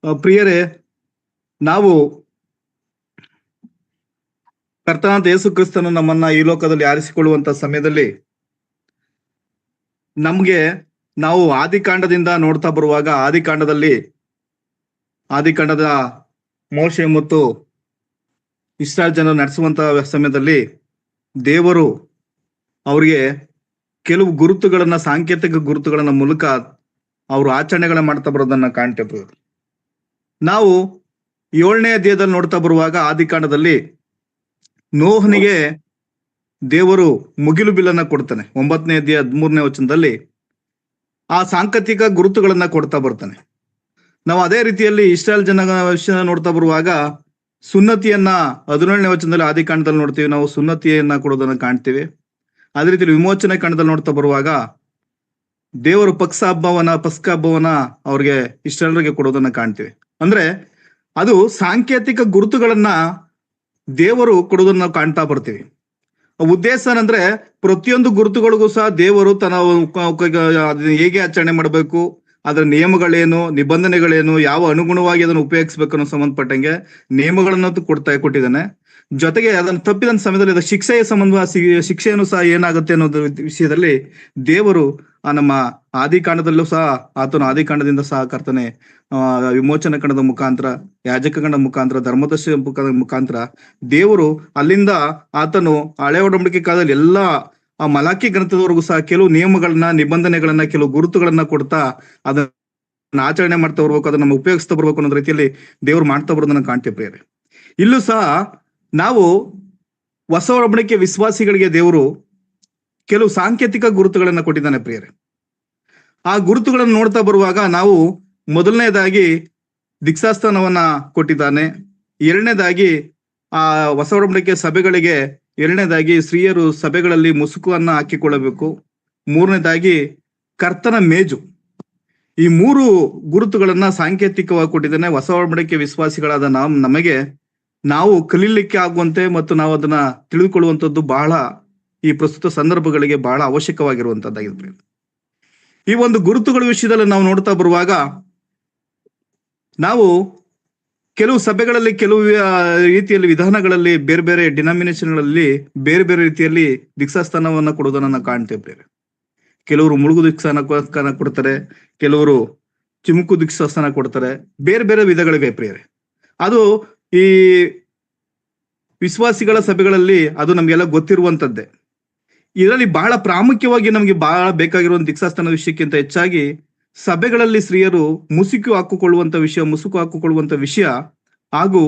ಪ್ರಿಯರೇ, ನಾವು ಕರ್ತನಾದ ಯೇಸು ಕ್ರಿಸ್ತನು ನಮ್ಮನ್ನ ಈ ಲೋಕದಲ್ಲಿ ಆರಿಸಿಕೊಳ್ಳುವಂತ ಸಮಯದಲ್ಲಿ ನಮ್ಗೆ ನಾವು ಆದಿಕಾಂಡದಿಂದ ನೋಡ್ತಾ ಬರುವಾಗ ಆದಿಕಾಂಡದ ಮೋಶೆ ಮತ್ತು ಇಸ್ರಾಯೇಲ್ ಜನ ನಡೆಸುವಂತ ಸಮಯದಲ್ಲಿ ದೇವರು ಅವರಿಗೆ ಕೆಲವು ಗುರುತುಗಳನ್ನ, ಸಾಂಕೇತಿಕ ಗುರುತುಗಳನ್ನ ಮೂಲಕ ಅವರು ಆಚರಣೆಗಳನ್ನ ಮಾಡ್ತಾ ಬರೋದನ್ನ ಕಾಣ್ತೇವೆ. ನಾವು 7ನೇ ಅಧ್ಯಾಯದಲ್ಲಿ ನೋಡ್ತಾ ಬರುವಾಗ ಆದಿಕಾಂಡದಲ್ಲಿ ನೋಹನಿಗೆ ದೇವರು ಮುಗಿಲು ಬಿಲ್ಲನ್ನ ಕೊಡ್ತಾನೆ. 9ನೇ ಅಧ್ಯಾಯ 13ನೇ ವಚನದಲ್ಲಿ ಆ ಸಾಂಕೇತಿಕ ಗುರುತುಗಳನ್ನ ಕೊಡ್ತಾ ಬರ್ತಾನೆ. ನಾವು ಅದೇ ರೀತಿಯಲ್ಲಿ ಇಸ್ರಾಯೇಲ್ ಜನ ವಿಷಯ ನೋಡ್ತಾ ಬರುವಾಗ ಸುನ್ನತಿಯನ್ನ 17ನೇ ವಚನದಲ್ಲಿ ಆದಿಕಾಂಡದಲ್ಲಿ ನೋಡ್ತೀವಿ. ನಾವು ಸುನ್ನತಿಯನ್ನ ಕೊಡೋದನ್ನ ಕಾಣ್ತೀವಿ. ಅದೇ ರೀತಿಯಲ್ಲಿ ವಿಮೋಚನೆ ಕಾಂಡದಲ್ಲಿ ನೋಡ್ತಾ ಬರುವಾಗ ದೇವರು ಪಸ್ಕ ಹಬ್ಬವನ್ನ ಅವ್ರಿಗೆ ಇಸ್ರಾಯೇಲ್ರಿಗೆ ಕೊಡೋದನ್ನ ಕಾಣ್ತೀವಿ. ಅಂದ್ರೆ ಅದು ಸಾಂಕೇತಿಕ ಗುರುತುಗಳನ್ನ ದೇವರು ಕೊಡೋದನ್ನ ನಾವು ಕಾಣ್ತಾ ಬರ್ತೀವಿ. ಉದ್ದೇಶ ಏನಂದ್ರೆ ಪ್ರತಿಯೊಂದು ಗುರುತುಗಳಿಗೂ ಸಹ ದೇವರು ತನ್ನ ಹೇಗೆ ಆಚರಣೆ ಮಾಡಬೇಕು, ಅದರ ನಿಯಮಗಳೇನು, ನಿಬಂಧನೆಗಳೇನು, ಯಾವ ಅನುಗುಣವಾಗಿ ಅದನ್ನು ಉಪಯೋಗಿಸ್ಬೇಕು ಅನ್ನೋ ಸಂಬಂಧಪಟ್ಟಂಗೆ ನಿಯಮಗಳನ್ನು ಕೊಟ್ಟಿದ್ದಾನೆ. ಜೊತೆಗೆ ಅದನ್ನು ತಪ್ಪಿದ ಸಮಯದಲ್ಲಿ ಅದು ಶಿಕ್ಷೆಯನ್ನು ಸಹ ಏನಾಗುತ್ತೆ ಅನ್ನೋದ್ರ ವಿಷಯದಲ್ಲಿ ದೇವರು ನಮ್ಮ ಆದಿಕಾಂಡದಲ್ಲೂ ಸಹ ಆದಿಕಾಂಡದಿಂದ ಸಹ ಕರ್ತನೆ ವಿಮೋಚನ ಕಾಂಡದ ಮುಖಾಂತರ, ಯಾಜಕ ಕಾಂಡದ ಮುಖಾಂತರ, ಧರ್ಮದರ್ಶಿ ಮುಖಾಂತರ ದೇವರು ಅಲ್ಲಿಂದ ಆತನು ಹಳೆ ಒಡಂಬಡಿಕೆ ಕಾಲದಲ್ಲಿ ಎಲ್ಲಾ ಆ ಮಲಾಕಿ ಗ್ರಂಥದವರೆಗೂ ಸಹ ಕೆಲವು ನಿಯಮಗಳನ್ನ, ನಿಬಂಧನೆಗಳನ್ನ, ಕೆಲವು ಗುರುತುಗಳನ್ನ ಕೊಡ್ತಾ ಅದನ್ನ ಆಚರಣೆ ಮಾಡ್ತಾ ಬರ್ಬೇಕು, ಅದನ್ನ ನಮ್ಮ ಉಪಯೋಗಿಸ್ತಾ ಬರ್ಬೇಕು ಅನ್ನೋ ರೀತಿಯಲ್ಲಿ ದೇವ್ರು ಮಾಡ್ತಾ ಬರೋದನ್ನ ಕಾಣ್ತೇವೆ ಪ್ರಿಯರೇ. ಇಲ್ಲೂ ಸಹ ನಾವು ಹೊಸ ಒಡಂಬಡಿಕೆ ವಿಶ್ವಾಸಿಗಳಿಗೆ ದೇವರು ಕೆಲವು ಸಾಂಕೇತಿಕ ಗುರುತುಗಳನ್ನ ಕೊಟ್ಟಿದ್ದಾನೆ ಪ್ರಿಯರೇ. ಆ ಗುರುತುಗಳನ್ನು ನೋಡ್ತಾ ಬರುವಾಗ ನಾವು ಮೊದಲನೇದಾಗಿ ದೀಕ್ಷಾಸ್ಥಾನವನ್ನ ಕೊಟ್ಟಿದ್ದಾನೆ. ಎರಡನೇದಾಗಿ ಆ ಹೊಸ ಒಡಂಬಡಿಕೆ ಸಭೆಗಳಿಗೆ ಸ್ತ್ರೀಯರು ಸಭೆಗಳಲ್ಲಿ ಮುಸುಕನ್ನ ಹಾಕಿಕೊಳ್ಳಬೇಕು. ಮೂರನೇದಾಗಿ ಕರ್ತನ ಮೇಜು. ಈ 3 ಗುರುತುಗಳನ್ನ ಸಾಂಕೇತಿಕವಾಗಿ ಕೊಟ್ಟಿದ್ದಾನೆ. ಹೊಸ ಒಡಂಬಡಿಕೆ ವಿಶ್ವಾಸಿಗಳಾದ ನಾವು ಕಲೀಲಿಕ್ಕೆ ಆಗುವಂತೆ ಮತ್ತು ನಾವು ಅದನ್ನ ತಿಳಿದುಕೊಳ್ಳುವಂಥದ್ದು ಬಹಳ ಈ ಪ್ರಸ್ತುತ ಸಂದರ್ಭಗಳಿಗೆ ಬಹಳ ಅವಶ್ಯಕವಾಗಿರುವಂತದ್ದಾಗಿದೆ. ಈ ಒಂದು ಗುರುತುಗಳ ವಿಷಯದಲ್ಲಿ ನಾವು ನೋಡ್ತಾ ಬರುವಾಗ ನಾವು ಕೆಲವು ಸಭೆಗಳಲ್ಲಿ, ಕೆಲವು ರೀತಿಯಲ್ಲಿ, ವಿಧಾನಗಳಲ್ಲಿ, ಬೇರೆ ಬೇರೆ ಡಿನಾಮಿನೇಷನ್ಗಳಲ್ಲಿ ಬೇರೆ ಬೇರೆ ರೀತಿಯಲ್ಲಿ ದೀಕ್ಷಾಸ್ಥಾನವನ್ನ ಕೊಡೋದನ್ನ ನಾವು ಕಾಣ್ತೇವೆ. ಕೆಲವರು ಮುಳುಗು ದೀಕ್ಷಾಸ್ಥಾನ ಕೊಡ್ತಾರೆ, ಕೆಲವರು ಚಿಮುಕು ದೀಕ್ಷಾಸ್ಥಾನ ಕೊಡ್ತಾರೆ. ಬೇರೆ ಬೇರೆ ವಿಧಗಳಿವೆ ಪ್ರಿಯರೇ. ಅದು ಈ ವಿಶ್ವಾಸಿಗಳ ಸಭೆಗಳಲ್ಲಿ ಅದು ನಮ್ಗೆಲ್ಲ ಗೊತ್ತಿರುವಂತದ್ದೇ. ಇದರಲ್ಲಿ ಬಹಳ ಪ್ರಾಮುಖ್ಯವಾಗಿ ನಮ್ಗೆ ಬಹಳ ಬೇಕಾಗಿರುವಂತ ದೀಕ್ಷಾಸ್ಥಾನ ವಿಷಯಕ್ಕಿಂತ ಹೆಚ್ಚಾಗಿ ಸಭೆಗಳಲ್ಲಿ ಸ್ತ್ರೀಯರು ಮುಸುಕು ಹಾಕಿಕೊಳ್ಳುವಂತ ವಿಷಯ ಹಾಗೂ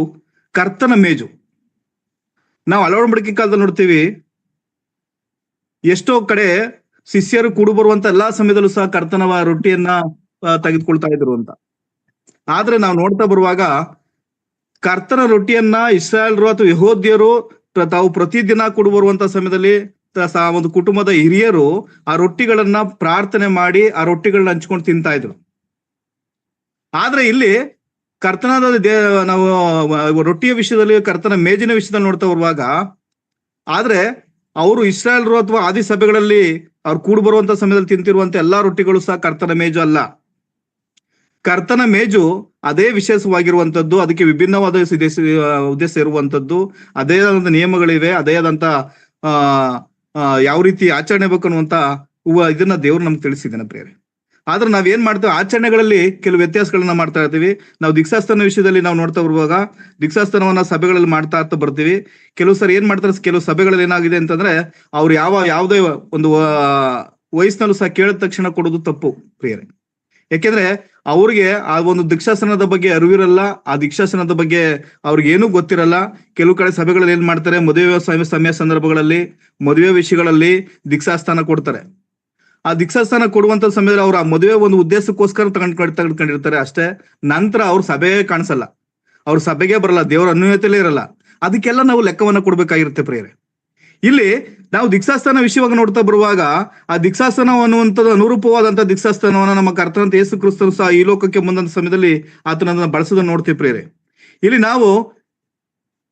ಕರ್ತನ ಮೇಜು. ನಾವು ಹಳೆ ಒಡಂಬಡಿಕೆ ಕಾಲದಲ್ಲಿ ನೋಡ್ತೀವಿ, ಎಷ್ಟೋ ಕಡೆ ಶಿಷ್ಯರು ಕೂಡು ಬರುವಂತ ಎಲ್ಲಾ ಸಮಯದಲ್ಲೂ ಸಹ ಕರ್ತನ ರೊಟ್ಟಿಯನ್ನ ತೆಗೆದುಕೊಳ್ತಾ ಇದ್ರು ಅಂತ. ಆದ್ರೆ ನಾವು ನೋಡ್ತಾ ಬರುವಾಗ ಕರ್ತನ ರೊಟ್ಟಿಯನ್ನ ಇಸ್ರಾಯೇಲ್ರು ಅಥವಾ ಯೆಹೂದ್ಯರು ತಾವು ಪ್ರತಿದಿನ ಕೂಡು ಬರುವಂತ ಸಮಯದಲ್ಲಿ ಒಂದು ಕುಟುಂಬದ ಹಿರಿಯರು ಆ ರೊಟ್ಟಿಗಳನ್ನ ಪ್ರಾರ್ಥನೆ ಮಾಡಿ ಆ ರೊಟ್ಟಿಗಳನ್ನ ಹಂಚ್ಕೊಂಡು ತಿಂತಾ ಇದ್ರು. ಆದ್ರೆ ಇಲ್ಲಿ ಕರ್ತನಾದ ನಾವು ರೊಟ್ಟಿಯ ವಿಷಯದಲ್ಲಿ, ಕರ್ತನ ಮೇಜಿನ ವಿಷಯದಲ್ಲಿ ನೋಡ್ತಾ ಬರುವಾಗ, ಆದ್ರೆ ಅವರು ಇಸ್ರಾಯೇಲ್ರು ಅಥವಾ ಆದಿ ಸಭೆಗಳಲ್ಲಿ ಅವ್ರು ಕೂಡು ಬರುವಂತ ಸಮಯದಲ್ಲಿ ತಿಂತಿರುವಂತ ಎಲ್ಲಾ ರೊಟ್ಟಿಗಳು ಸಹ ಕರ್ತನ ಮೇಜು ಅಲ್ಲ. ಕರ್ತನ ಮೇಜು ಅದೇ ವಿಶೇಷವಾಗಿರುವಂತದ್ದು, ಅದಕ್ಕೆ ವಿಭಿನ್ನವಾದ ಉದ್ದೇಶ ಇರುವಂತದ್ದು, ಅದೇ ಆದಂತ ನಿಯಮಗಳಿವೆ, ಅದೇ ಆದಂತ ಯಾವ ರೀತಿ ಆಚರಣೆ ಬೇಕು ಅನ್ನುವಂತ ಇದನ್ನ ದೇವ್ರು ನಮ್ಗೆ ತಿಳಿಸಿದ್ದಾನೆ ಪ್ರಿಯರೇ. ಆದ್ರೆ ನಾವೇನ್ ಮಾಡ್ತೇವೆ, ಆಚರಣೆಗಳಲ್ಲಿ ಕೆಲವು ವ್ಯತ್ಯಾಸಗಳನ್ನ ಮಾಡ್ತಾ ಇರ್ತೀವಿ. ನಾವು ದೀಕ್ಷಾಸ್ಥಾನ ವಿಷಯದಲ್ಲಿ ನಾವು ನೋಡ್ತಾ ಬರುವಾಗ ದೀಕ್ಷಾಸ್ಥಾನವನ್ನ ಸಭೆಗಳಲ್ಲಿ ಮಾಡ್ತಾ ಬರ್ತೀವಿ. ಕೆಲವು ಸರಿ ಏನ್ ಮಾಡ್ತಾರೆ, ಕೆಲವು ಸಭೆಗಳಲ್ಲಿ ಏನಾಗಿದೆ ಅಂತಂದ್ರೆ ಅವ್ರು ಯಾವುದೇ ಒಂದು ವಯಸ್ಸಿನಲ್ಲೂ ಸಹ ಕೇಳಿದ ತಕ್ಷಣ ಕೊಡೋದು ತಪ್ಪು ಪ್ರಿಯರೇ. ಯಾಕೆಂದ್ರೆ ಅವ್ರಿಗೆ ಆ ಒಂದು ದೀಕ್ಷಾಸನದ ಬಗ್ಗೆ ಅರಿವಿರಲ್ಲ, ಆ ದೀಕ್ಷಾಸನದ ಬಗ್ಗೆ ಅವ್ರಿಗೆ ಏನೂ ಗೊತ್ತಿರಲ್ಲ. ಕೆಲವು ಕಡೆ ಸಭೆಗಳಲ್ಲಿ ಏನ್ ಮಾಡ್ತಾರೆ, ಮದುವೆ ಸಂದರ್ಭಗಳಲ್ಲಿ, ಮದುವೆ ವಿಷಯಗಳಲ್ಲಿ ದೀಕ್ಷಾಸ್ಥಾನ ಕೊಡ್ತಾರೆ. ಆ ದೀಕ್ಷಾಸ್ಥಾನ ಕೊಡುವಂತ ಸಮಯದಲ್ಲಿ ಅವ್ರು ಆ ಮದುವೆ ಒಂದು ಉದ್ದೇಶಕ್ಕೋಸ್ಕರ ತಗೊಂಡಿರ್ತಾರೆ ಅಷ್ಟೇ. ನಂತರ ಅವ್ರ ಸಭೆಗೆ ಕಾಣಿಸಲ್ಲ, ಅವ್ರ ಸಭೆಗೆ ಬರಲ್ಲ, ದೇವರ ಅನ್ಯೋನ್ಯತೆಯಲ್ಲೇ ಇರಲ್ಲ. ಅದಕ್ಕೆಲ್ಲ ನಾವು ಲೆಕ್ಕವನ್ನ ಕೊಡ್ಬೇಕಾಗಿರುತ್ತೆ ಪ್ರಿಯರೇ. ಇಲ್ಲಿ ನಾವು ದೀಕ್ಷಾಸ್ಥಾನ ವಿಷಯವಾಗಿ ನೋಡ್ತಾ ಬರುವಾಗ ಆ ದೀಕ್ಷಾಸ್ಥಾನ ಅನ್ನುವಂಥದ್ದು ಅನುರೂಪವಾದಂತಹ ದೀಕ್ಷಾಸ್ಥಾನವನ್ನ ನಮ್ಮ ಕರ್ತನಾದ ಯೇಸು ಕ್ರಿಸ್ತನು ಸಹ ಈ ಲೋಕಕ್ಕೆ ಬಂದಂತ ಸಮಯದಲ್ಲಿ ಆತನನ್ನ ಬಳಸೋದನ್ನ ನೋಡ್ತೀವಿ ಪ್ರಿಯರೇ. ಇಲ್ಲಿ ನಾವು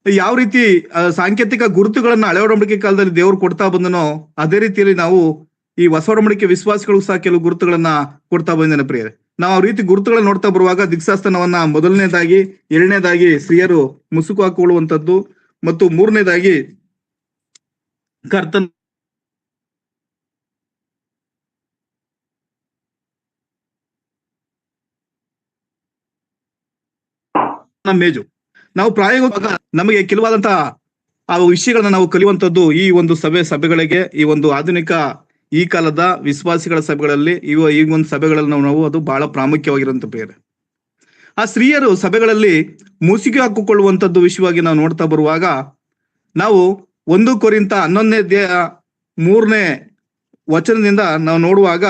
ಯಾವ ರೀತಿ ಸಾಂಕೇತಿಕ ಗುರುತುಗಳನ್ನ ಹಳೆ ಒಡಂಬಡಿಕೆ ಕಾಲದಲ್ಲಿ ದೇವರು ಕೊಡ್ತಾ ಬಂದನೋ ಅದೇ ರೀತಿಯಲ್ಲಿ ನಾವು ಈ ಹೊಸ ಒಡಂಬಡಿಕೆ ವಿಶ್ವಾಸಿಗಳು ಸಹ ಕೆಲವು ಗುರುತುಗಳನ್ನ ಕೊಡ್ತಾ ಬಂದಿದ್ದಾನೆ ಪ್ರಿಯರೇ. ನಾವು ಆ ರೀತಿ ಗುರುತುಗಳನ್ನ ನೋಡ್ತಾ ಬರುವಾಗ ದಿಕ್ಸಾಸ್ತನವನ್ನ ಮೊದಲನೇದಾಗಿ, ಎರಡನೇದಾಗಿ ಸ್ತ್ರೀಯರು ಮುಸುಕು ಹಾಕೊಳ್ಳುವಂಥದ್ದು, ಮತ್ತು ಮೂರನೇದಾಗಿ ಕರ್ತನ ಮೇಜು. ನಾವು ಪ್ರಾಯೋಗಿಕ ನಮಗೆ ಕೆಲವಾದಂತಹ ಆ ವಿಷಯಗಳನ್ನ ನಾವು ಕಲಿಯುವಂತದ್ದು ಈ ಒಂದು ಸಭೆಗಳಿಗೆ, ಈ ಒಂದು ಆಧುನಿಕ ಈ ಕಾಲದ ವಿಶ್ವಾಸಿಗಳ ಸಭೆಗಳಲ್ಲಿ ಈ ಒಂದು ಸಭೆಗಳಲ್ಲಿ ನಾವು ಅದು ಬಹಳ ಪ್ರಾಮುಖ್ಯವಾಗಿರುವಂತ ಬೇರೆ. ಆ ಸ್ತ್ರೀಯರು ಸಭೆಗಳಲ್ಲಿ ಮುಸುಕು ಹಾಕಿಕೊಳ್ಳುವಂತದ್ದು ವಿಷಯವಾಗಿ ನಾವು ನೋಡ್ತಾ ಬರುವಾಗ, ನಾವು 1 ಕೊರಿಂಥ 11ನೇ ಅಧ್ಯಾಯ 3ನೇ ವಚನದಿಂದ ನಾವು ನೋಡುವಾಗ,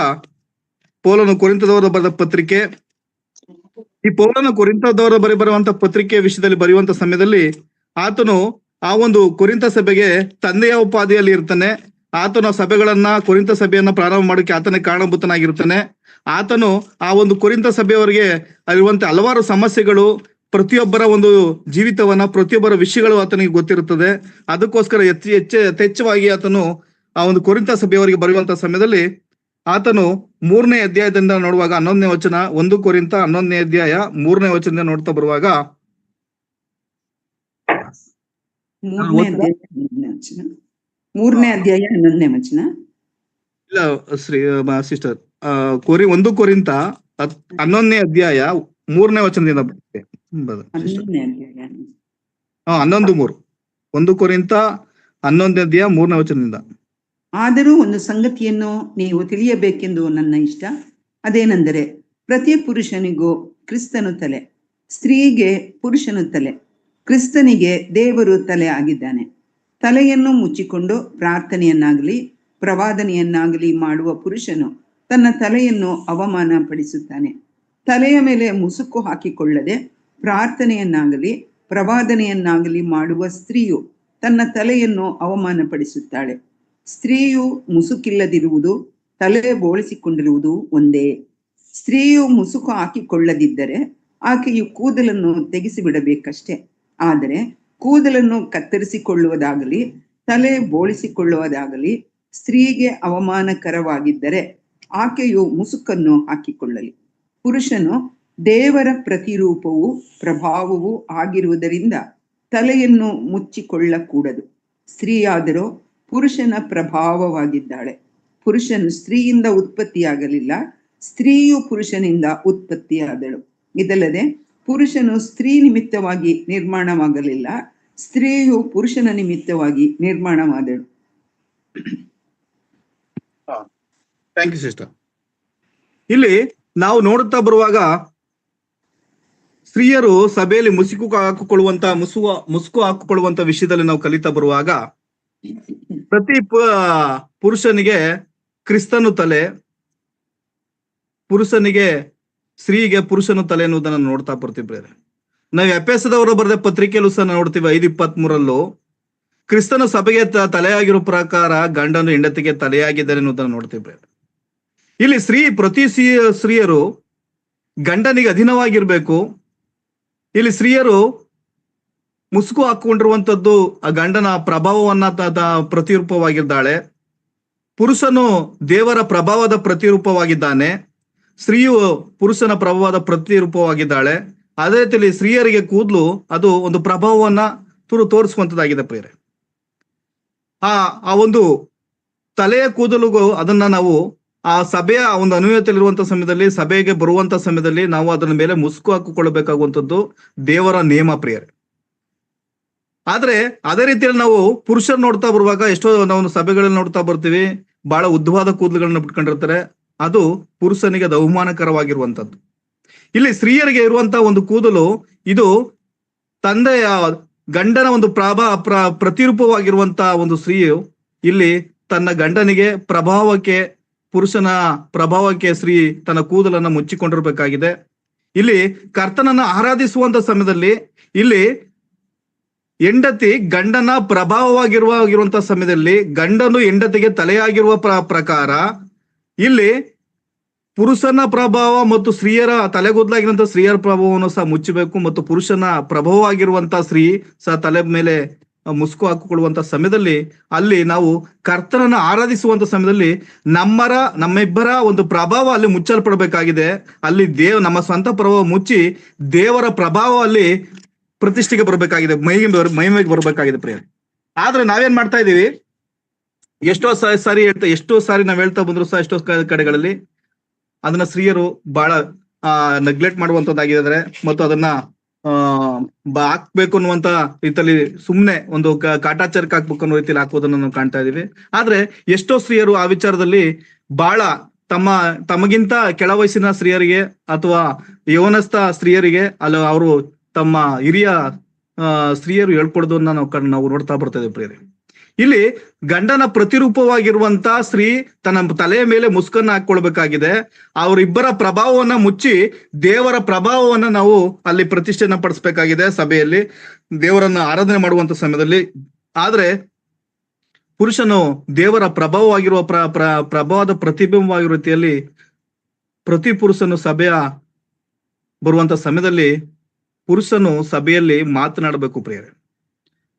ಪೌಲನು ಕೊರಿಂಥದವರ ಬರೆದ ಪತ್ರಿಕೆ, ಈ ಪೌಲನು ಕೊರಿಂಥದವರ ಬರುವಂತ ಪತ್ರಿಕೆ ವಿಷಯದಲ್ಲಿ ಬರೆಯುವಂತ ಸಮಯದಲ್ಲಿ ಆತನು ಆ ಒಂದು ಕೊರಿಂಥ ಸಭೆಗೆ ತಂದೆಯ ಉಪಾಧಿಯಲ್ಲಿ ಇರ್ತಾನೆ. ಆತನು ಸಭೆಗಳನ್ನ, ಕೊರಿಂಥ ಸಭೆಯನ್ನ ಪ್ರಾರಂಭ ಮಾಡೋಕೆ ಆತನೇ ಕಾರಣಭೂತನಾಗಿರ್ತಾನೆ. ಆತನು ಆ ಒಂದು ಕೊರಿಂಥ ಸಭೆಯವರಿಗೆ ಅಲ್ಲಿರುವಂತ ಹಲವಾರು ಸಮಸ್ಯೆಗಳು, ಪ್ರತಿಯೊಬ್ಬರ ಒಂದು ಜೀವಿತವನ್ನ, ಪ್ರತಿಯೊಬ್ಬರ ವಿಷಯಗಳು ಆತನಿಗೆ ಗೊತ್ತಿರುತ್ತದೆ. ಅದಕ್ಕೋಸ್ಕರ ಯಥೇಚ್ಛವಾಗಿ ಆತನು ಆ ಒಂದು ಕೊರಿಂಥ ಸಭೆಯವರಿಗೆ ಬರೆಯುವಂತ ಸಮಯದಲ್ಲಿ ಆತನು 3ನೇ ಅಧ್ಯಾಯದಿಂದ ನೋಡುವಾಗ 11ನೇ ವಚನ, 1 ಕೊರಿಂಥ 11ನೇ ಅಧ್ಯಾಯ 3ನೇ ವಚನದಿಂದ ನೋಡ್ತಾ ಬರುವಾಗ, 3ನೇ ಅಧ್ಯಾಯ 11ನೇ ವಚನ. ಇಲ್ಲ ಸಿಸ್ಟರ್, 1 ಕೊರಿಂಥ 11ನೇ ಅಧ್ಯಾಯ 3ನೇ ವಚನದಿಂದ 11:3. 1 ಕೊರಿಂಥ 11ನೇ ಅಧ್ಯಾಯ 3ನೇ ವಚನದಿಂದ. ಆದರೂ ಒಂದು ಸಂಗತಿಯನ್ನು ನೀವು ತಿಳಿಯಬೇಕೆಂದು ನನ್ನ ಇಷ್ಟ. ಅದೇನೆಂದರೆ, ಪ್ರತಿ ಪುರುಷನಿಗೂ ಕ್ರಿಸ್ತನು ತಲೆ, ಸ್ತ್ರೀಗೆ ಪುರುಷನು ತಲೆ, ಕ್ರಿಸ್ತನಿಗೆ ದೇವರು ತಲೆ ಆಗಿದ್ದಾನೆ. ತಲೆಯನ್ನು ಮುಚ್ಚಿಕೊಂಡು ಪ್ರಾರ್ಥನೆಯನ್ನಾಗಲಿ ಪ್ರವಾದನೆಯನ್ನಾಗಲಿ ಮಾಡುವ ಪುರುಷನು ತನ್ನ ತಲೆಯನ್ನು ಅವಮಾನ ಪಡಿಸುತ್ತಾನೆ. ತಲೆಯ ಮೇಲೆ ಮುಸುಕು ಹಾಕಿಕೊಳ್ಳದೆ ಪ್ರಾರ್ಥನೆಯನ್ನಾಗಲಿ ಪ್ರವಾದನೆಯನ್ನಾಗಲಿ ಮಾಡುವ ಸ್ತ್ರೀಯು ತನ್ನ ತಲೆಯನ್ನು ಅವಮಾನ ಪಡಿಸುತ್ತಾಳೆ. ಸ್ತ್ರೀಯು ಮುಸುಕಿಲ್ಲದಿರುವುದು, ತಲೆ ಬೋಳಿಸಿಕೊಂಡಿರುವುದು ಒಂದೇ. ಸ್ತ್ರೀಯು ಮುಸುಕು ಹಾಕಿಕೊಳ್ಳದಿದ್ದರೆ ಆಕೆಯು ಕೂದಲನ್ನು ತೆಗೆಸಿಬಿಡಬೇಕಷ್ಟೆ. ಆದರೆ ಕೂದಲನ್ನು ಕತ್ತರಿಸಿಕೊಳ್ಳುವುದಾಗಲಿ ತಲೆ ಬೋಳಿಸಿಕೊಳ್ಳುವುದಾಗಲಿ ಸ್ತ್ರೀಗೆ ಅವಮಾನಕರವಾಗಿದ್ದರೆ ಆಕೆಯು ಮುಸುಕನ್ನು ಹಾಕಿಕೊಳ್ಳಲಿ. ಪುರುಷನು ದೇವರ ಪ್ರತಿರೂಪವೂ ಪ್ರಭಾವವೂ ಆಗಿರುವುದರಿಂದ ತಲೆಯನ್ನು ಮುಚ್ಚಿಕೊಳ್ಳಕೂಡದು. ಸ್ತ್ರೀಯಾದರೂ ಪುರುಷನ ಪ್ರಭಾವವಾಗಿದ್ದಾಳೆ. ಪುರುಷನು ಸ್ತ್ರೀಯಿಂದ ಉತ್ಪತ್ತಿಯಾಗಲಿಲ್ಲ, ಸ್ತ್ರೀಯು ಪುರುಷನಿಂದ ಉತ್ಪತ್ತಿಯಾದಳು. ಇದಲ್ಲದೆ ಪುರುಷನು ಸ್ತ್ರೀ ನಿಮಿತ್ತವಾಗಿ ನಿರ್ಮಾಣವಾಗಲಿಲ್ಲ, ಸ್ತ್ರೀಯು ಪುರುಷನ ನಿಮಿತ್ತವಾಗಿ ನಿರ್ಮಾಣವಾದಳು. Thank you sister. ಇಲ್ಲಿ ನಾವು ನೋಡುತ್ತಾ ಬರುವಾಗ ಸ್ತ್ರೀಯರು ಸಭೆಯಲ್ಲಿ ಮುಸುಕು ಹಾಕಿಕೊಳ್ಳುವಂತ ವಿಷಯದಲ್ಲಿ ನಾವು ಕಲಿತಾ ಬರುವಾಗ, ಪ್ರತಿ ಪುರುಷನಿಗೆ ಕ್ರಿಸ್ತನು ತಲೆ, ಪುರುಷನಿಗೆ ಸ್ತ್ರೀಗೆ ಪುರುಷನು ತಲೆ ಎನ್ನುವುದನ್ನು ನೋಡ್ತಾ ಬರ್ತೀವಿ. ನಾವು ಎಫೆಸದವರು ಬರೆದ ಪತ್ರಿಕೆಯಲ್ಲೂ ಸಹ ನೋಡ್ತೀವಿ 5:23 ಕ್ರಿಸ್ತನು ಸಭೆಗೆ ತಲೆಯಾಗಿರೋ ಪ್ರಕಾರ ಗಂಡನು ಹೆಂಡತಿಗೆ ತಲೆಯಾಗಿದ್ದಾರೆ ಎನ್ನುವುದನ್ನು ನೋಡ್ತೀವಿ. ಇಲ್ಲಿ ಪ್ರತಿ ಸ್ತ್ರೀಯರು ಗಂಡನಿಗೆ ಅಧೀನವಾಗಿರ್ಬೇಕು. ಇಲ್ಲಿ ಸ್ತ್ರೀಯರು ಮುಸುಕು ಹಾಕೊಂಡಿರುವಂತದ್ದು ಆ ಗಂಡನ ಪ್ರಭಾವವನ್ನ ಪ್ರತಿರೂಪವಾಗಿದ್ದಾಳೆ. ಪುರುಷನು ದೇವರ ಪ್ರಭಾವದ ಪ್ರತಿರೂಪವಾಗಿದ್ದಾನೆ, ಸ್ತ್ರೀಯು ಪುರುಷನ ಪ್ರಭಾವದ ಪ್ರತಿರೂಪವಾಗಿದ್ದಾಳೆ. ಅದೇ ರೀತಿಯಲ್ಲಿ ಸ್ತ್ರೀಯರಿಗೆ ಕೂದಲು ಅದು ಒಂದು ಪ್ರಭಾವವನ್ನ ತೋರಿಸುವಂತದ್ದಾಗಿದೆ ಪ್ರಿಯರೇ. ಆ ಒಂದು ತಲೆಯ ಕೂದಲುಗೂ ಅದನ್ನ ನಾವು ಆ ಸಭೆಯ ಒಂದು ಅನುಯತೆಯಲ್ಲಿರುವಂತ ಸಮಯದಲ್ಲಿ, ಸಭೆಗೆ ಬರುವಂತ ಸಮಯದಲ್ಲಿ ನಾವು ಅದರ ಮೇಲೆ ಮುಸುಕು ಹಾಕಿಕೊಳ್ಳಬೇಕಾಗುವಂಥದ್ದು ದೇವರ ನೇಮ ಪ್ರಿಯರೇ. ಆದ್ರೆ ಅದೇ ರೀತಿಯಲ್ಲಿ ನಾವು ಪುರುಷರು ನೋಡ್ತಾ ಬರುವಾಗ ಎಷ್ಟೋ ನಾವು ಸಭೆಗಳಲ್ಲಿ ನೋಡ್ತಾ ಬರ್ತೀವಿ, ಬಹಳ ಉದ್ದವಾದ ಕೂದಲುಗಳನ್ನ ಬಿಟ್ಕೊಂಡಿರ್ತಾರೆ. ಅದು ಪುರುಷನಿಗೆ ಅದು ಅವಮಾನಕರವಾಗಿರುವಂತದ್ದು. ಇಲ್ಲಿ ಸ್ತ್ರೀಯರಿಗೆ ಇರುವಂತಹ ಒಂದು ಕೂದಲು ಇದು ತಂದೆಯ ಗಂಡನ ಒಂದು ಪ್ರತಿರೂಪವಾಗಿರುವಂತಹ ಒಂದು ಸ್ತ್ರೀಯು ಇಲ್ಲಿ ತನ್ನ ಗಂಡನಿಗೆ ಪುರುಷನ ಪ್ರಭಾವಕ್ಕೆ ಸ್ತ್ರೀ ತನ್ನ ಕೂದಲನ್ನ ಮುಚ್ಚಿಕೊಂಡಿರ್ಬೇಕಾಗಿದೆ. ಇಲ್ಲಿ ಕರ್ತನನ್ನ ಆರಾಧಿಸುವಂತ ಸಮಯದಲ್ಲಿ ಇಲ್ಲಿ ಹೆಂಡತಿ ಗಂಡನ ಪ್ರಭಾವವಾಗಿರುವಂತಹ ಸಮಯದಲ್ಲಿ ಗಂಡನು ಹೆಂಡತಿಗೆ ತಲೆಯಾಗಿರುವ ಪ್ರಕಾರ ಇಲ್ಲಿ ಪುರುಷನ ಪ್ರಭಾವ ಮತ್ತು ಸ್ತ್ರೀಯರ ತಲೆಗೂದಲಾಗಿರುವಂತಹ ಸ್ತ್ರೀಯರ ಪ್ರಭಾವವನ್ನು ಸಹ ಮುಚ್ಚಬೇಕು, ಮತ್ತು ಪುರುಷನ ಪ್ರಭಾವವಾಗಿರುವಂತಹ ಸ್ತ್ರೀ ಸಹ ತಲೆ ಮೇಲೆ ಮುಸುಕು ಹಾಕಿಕೊಳ್ಳುವಂತ ಸಮಯದಲ್ಲಿ ಅಲ್ಲಿ ನಾವು ಕರ್ತನನ್ನ ಆರಾಧಿಸುವಂತ ಸಮಯದಲ್ಲಿ ನಮ್ಮಿಬ್ಬರ ಒಂದು ಪ್ರಭಾವ ಅಲ್ಲಿ ಮುಚ್ಚಲ್ಪಡಬೇಕಾಗಿದೆ. ಅಲ್ಲಿ ನಮ್ಮ ಸ್ವಂತ ಪ್ರಭಾವ ಮುಚ್ಚಿ ದೇವರ ಪ್ರಭಾವ ಅಲ್ಲಿ ಪ್ರತಿಷ್ಠೆಗೆ ಬರಬೇಕಾಗಿದೆ, ಮಹಿಮೆಗೆ ಬರಬೇಕಾಗಿದೆ ಪ್ರಿಯ. ಆದ್ರೆ ನಾವೇನ್ ಮಾಡ್ತಾ ಇದೀವಿ, ಎಷ್ಟೋ ಸಾರಿ ನಾವ್ ಹೇಳ್ತಾ ಬಂದ್ರು ಸಹ ಎಷ್ಟೋ ಕಡೆಗಳಲ್ಲಿ ಅದನ್ನ ಸ್ತ್ರೀಯರು ಬಹಳ ನೆಗ್ಲೆಕ್ಟ್ ಮಾಡುವಂತದ್ದಾಗಿದ್ದಾರೆ ಮತ್ತು ಅದನ್ನ ಹಾಕ್ಬೇಕು ಅನ್ನುವಂತ ರೀತಿಯಲ್ಲಿ ಸುಮ್ನೆ ಒಂದು ಕಾಟಾಚಾರಕ್ಕೆ ಹಾಕ್ಬೇಕು ಅನ್ನೋ ರೀತಿಯಲ್ಲಿ ಹಾಕೋದನ್ನ ನಾವು ಕಾಣ್ತಾ ಇದೀವಿ. ಆದ್ರೆ ಎಷ್ಟೋ ಸ್ತ್ರೀಯರು ಆ ವಿಚಾರದಲ್ಲಿ ಬಹಳ ತಮಗಿಂತ ಕೆಳ ವಯಸ್ಸಿನ ಸ್ತ್ರೀಯರಿಗೆ ಅಥವಾ ಯೌವನಸ್ಥ ಸ್ತ್ರೀಯರಿಗೆ ಅವರು ತಮ್ಮ ಹಿರಿಯ ಸ್ತ್ರೀಯರು ಹೇಳ್ಕೊಡೋದನ್ನ ನಾವು ನೋಡ್ತಾ ಬರ್ತಾ ಇದ್ದೀವಿ ಪ್ರಿಯರೇ. ಇಲ್ಲಿ ಗಂಡನ ಪ್ರತಿರೂಪವಾಗಿರುವಂತ ಸ್ತ್ರೀ ತನ್ನ ತಲೆಯ ಮೇಲೆ ಮುಸ್ಕನ್ನ ಹಾಕೊಳ್ಬೇಕಾಗಿದೆ. ಅವರಿಬ್ಬರ ಪ್ರಭಾವವನ್ನ ಮುಚ್ಚಿ ದೇವರ ಪ್ರಭಾವವನ್ನ ನಾವು ಅಲ್ಲಿ ಪ್ರತಿಷ್ಠೆನ ಪಡಿಸ್ಬೇಕಾಗಿದೆ ಸಭೆಯಲ್ಲಿ, ದೇವರನ್ನ ಆರಾಧನೆ ಮಾಡುವಂತ ಸಮಯದಲ್ಲಿ. ಆದ್ರೆ ಪುರುಷನು ದೇವರ ಪ್ರಭಾವವಾಗಿರುವ ಪ್ರಭಾವದ ಪ್ರತಿಬಿಂಬವಾಗಿರುವ ರೀತಿಯಲ್ಲಿ ಪ್ರತಿ ಪುರುಷನು ಸಭೆಯ ಬರುವಂತ ಸಮಯದಲ್ಲಿ ಪುರುಷನು ಸಭೆಯಲ್ಲಿ ಮಾತನಾಡಬೇಕು ಪ್ರಿಯರೇ.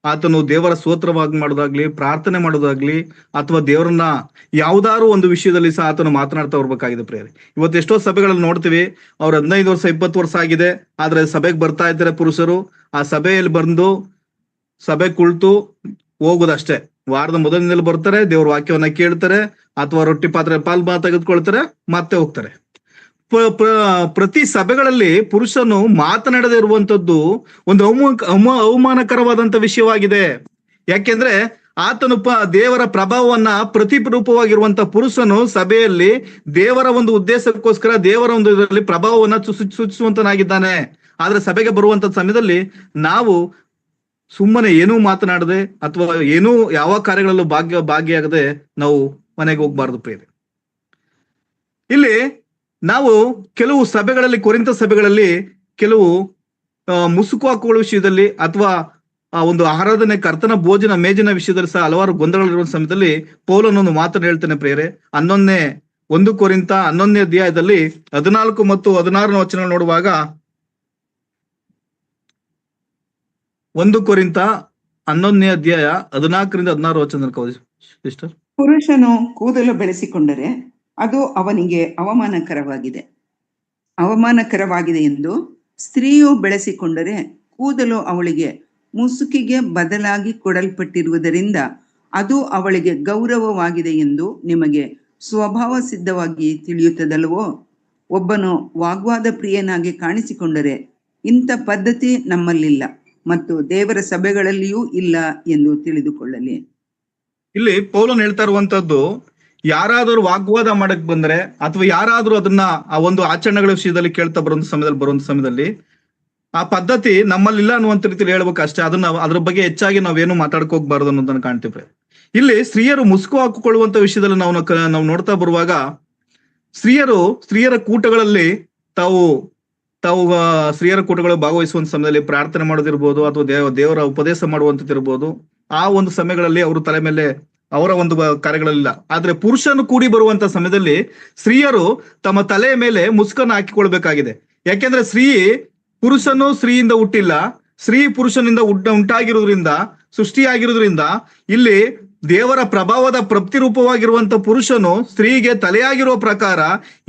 ಆತನು ದೇವರ ಸ್ತೋತ್ರವಾಗಿ ಮಾಡೋದಾಗ್ಲಿ, ಪ್ರಾರ್ಥನೆ ಮಾಡೋದಾಗ್ಲಿ, ಅಥವಾ ದೇವರನ್ನ ಯಾವ್ದಾದ್ರು ಒಂದು ವಿಷಯದಲ್ಲಿ ಸಹ ಆತನು ಮಾತನಾಡ್ತಾ ಬರ್ಬೇಕಾಗಿದೆ ಪ್ರಿಯರೇ. ಇವತ್ತು ಎಷ್ಟೋ ಸಭೆಗಳಲ್ಲಿ ನೋಡ್ತೀವಿ, ಅವ್ರ 15 ವರ್ಷ 20 ವರ್ಷ ಆಗಿದೆ, ಆದ್ರೆ ಸಭೆಗೆ ಬರ್ತಾ ಇದ್ದಾರೆ ಪುರುಷರು. ಆ ಸಭೆಯಲ್ಲಿ ಬಂದು ಸಭೆ ಕುಳಿತು ಹೋಗುದಷ್ಟೇ. ವಾರದ ಮೊದಲಿನಲ್ಲಿ ಬರ್ತಾರೆ, ದೇವ್ರ ವಾಕ್ಯವನ್ನ ಕೇಳ್ತಾರೆ, ಅಥವಾ ರೊಟ್ಟಿ ಪಾತ್ರೆ ಪಾಲ್ ತೆಗೆದುಕೊಳ್ತಾರೆ, ಮತ್ತೆ ಹೋಗ್ತಾರೆ. ಪ್ರತಿ ಸಭೆಗಳಲ್ಲಿ ಪುರುಷನು ಮಾತನಾಡದೇ ಇರುವಂತದ್ದು ಒಂದು ಅವಮಾನಕರವಾದಂತ ವಿಷಯವಾಗಿದೆ. ಯಾಕೆಂದ್ರೆ ಆತನು ದೇವರ ಪ್ರಭಾವವನ್ನ ಪ್ರತಿರೂಪವಾಗಿರುವಂತ ಪುರುಷನು ಸಭೆಯಲ್ಲಿ ದೇವರ ಒಂದು ಉದ್ದೇಶಕ್ಕೋಸ್ಕರ ದೇವರ ಒಂದು ಇದರಲ್ಲಿ ಪ್ರಭಾವವನ್ನ ಸೂಚಿಸುವಂತನಾಗಿದ್ದಾನೆ. ಆದ್ರೆ ಸಭೆಗೆ ಬರುವಂತ ಸಮಯದಲ್ಲಿ ನಾವು ಸುಮ್ಮನೆ ಏನೂ ಮಾತನಾಡದೆ ಅಥವಾ ಏನೂ ಯಾವ ಕಾರ್ಯಗಳಲ್ಲೂ ಭಾಗಿಯಾಗದೆ ನಾವು ಮನೆಗೆ ಹೋಗ್ಬಾರ್ದು ಪ್ರಿಯರೇ. ಇಲ್ಲಿ ನಾವು ಕೆಲವು ಸಭೆಗಳಲ್ಲಿ, ಕೊರಿಂಥ ಸಭೆಗಳಲ್ಲಿ ಕೆಲವು ಮುಸುಕು ಹಾಕುವ ವಿಷಯದಲ್ಲಿ ಅಥವಾ ಒಂದು ಆರಾಧನೆ ಕರ್ತನ ಭೋಜನ ಮೇಜಿನ ವಿಷಯದಲ್ಲಿ ಸಹ ಹಲವಾರು ಗೊಂದಲಗಳಿರುವ ಸಮಯದಲ್ಲಿ ಪೌಲನೊಂದು ಮಾತನ್ನು ಹೇಳ್ತಾನೆ ಪ್ರಿಯರೇ. 1 ಕೊರಿಂಥ 11ನೇ ಅಧ್ಯಾಯದಲ್ಲಿ 14 ಮತ್ತು 16ನೇ ವಚನ ನೋಡುವಾಗ, 1 ಕೊರಿಂಥ 11ನೇ ಅಧ್ಯಾಯ 14ರಿಂದ 16 ವಚನ ಸಿಸ್ಟರ್. ಪುರುಷನು ಕೂದಲು ಬೆಳೆಸಿಕೊಂಡರೆ ಅದು ಅವನಿಗೆ ಅವಮಾನಕರವಾಗಿದೆ ಎಂದು ಸ್ತ್ರೀಯು ಬೆಳೆಸಿಕೊಂಡರೆ ಕೂದಲು ಅವಳಿಗೆ ಮುಸುಕಿಗೆ ಬದಲಾಗಿ ಕೊಡಲ್ಪಟ್ಟಿರುವುದರಿಂದ ಅದು ಅವಳಿಗೆ ಗೌರವವಾಗಿದೆ ಎಂದು ನಿಮಗೆ ಸ್ವಭಾವ ಸಿದ್ಧವಾಗಿ ತಿಳಿಯುತ್ತದಲ್ವೋ? ಒಬ್ಬನು ವಾಗ್ವಾದ ಪ್ರಿಯನಾಗಿ ಕಾಣಿಸಿಕೊಂಡರೆ ಇಂಥ ಪದ್ಧತಿ ನಮ್ಮಲ್ಲಿಲ್ಲ ಮತ್ತು ದೇವರ ಸಭೆಗಳಲ್ಲಿಯೂ ಇಲ್ಲ ಎಂದು ತಿಳಿದುಕೊಳ್ಳಲಿ. ಇಲ್ಲಿ ಪೌಲನ್ ಹೇಳ್ತಾ ಇರುವಂತದ್ದು, ಯಾರಾದರೂ ವಾಗ್ವಾದ ಮಾಡಕ್ ಬಂದ್ರೆ ಅಥವಾ ಯಾರಾದ್ರೂ ಅದನ್ನ ಆ ಒಂದು ಆಚರಣೆಗಳ ವಿಷಯದಲ್ಲಿ ಕೇಳ್ತಾ ಬರುವಂತ ಸಮಯದಲ್ಲಿ ಆ ಪದ್ಧತಿ ನಮ್ಮಲ್ಲಿಲ್ಲ ಅನ್ನುವಂತ ರೀತಿಯಲ್ಲಿ ಹೇಳ್ಬೇಕು ಅಷ್ಟೇ. ಅದ್ರ ಬಗ್ಗೆ ಹೆಚ್ಚಾಗಿ ನಾವೇನು ಮಾತಾಡ್ಕೋಗ್ಬಾರ್ದು ಅನ್ನೋದನ್ನ ಕಾಣ್ತೀವಿ. ಇಲ್ಲಿ ಸ್ತ್ರೀಯರು ಮುಸುಕು ಹಾಕಿಕೊಳ್ಳುವಂತ ವಿಷಯದಲ್ಲಿ ನಾವು ನೋಡ್ತಾ ಬರುವಾಗ, ಸ್ತ್ರೀಯರ ಕೂಟಗಳಲ್ಲಿ ತಾವು ಸ್ತ್ರೀಯರ ಕೂಟಗಳು ಭಾಗವಹಿಸುವಂತ ಸಮಯದಲ್ಲಿ ಪ್ರಾರ್ಥನೆ ಮಾಡೋದಿರ್ಬೋದು ಅಥವಾ ದೇವರ ಉಪದೇಶ ಮಾಡುವಂತದಿರ್ಬೋದು, ಆ ಒಂದು ಸಮಯಗಳಲ್ಲಿ ಅವರು ತಲೆ ಮೇಲೆ ಅವರ ಒಂದು ಕಾರ್ಯಗಳಲ್ಲಿಲ್ಲ. ಆದ್ರೆ ಪುರುಷನು ಕೂಡಿ ಬರುವಂತ ಸಮಯದಲ್ಲಿ ಸ್ತ್ರೀಯರು ತಮ್ಮ ತಲೆಯ ಮೇಲೆ ಮುಸುಕನ್ನು ಹಾಕಿಕೊಳ್ಬೇಕಾಗಿದೆ. ಯಾಕೆಂದ್ರೆ ಪುರುಷನು ಸ್ತ್ರೀಯಿಂದ ಹುಟ್ಟಿಲ್ಲ, ಸ್ತ್ರೀ ಪುರುಷನಿಂದ ಉಂಟಾಗಿರೋದ್ರಿಂದ, ಸೃಷ್ಟಿಯಾಗಿರೋದ್ರಿಂದ ಇಲ್ಲಿ ದೇವರ ಪ್ರಭಾವದ ಪ್ರತಿರೂಪವಾಗಿರುವಂತ ಪುರುಷನು ಸ್ತ್ರೀಗೆ ತಲೆಯಾಗಿರುವ ಪ್ರಕಾರ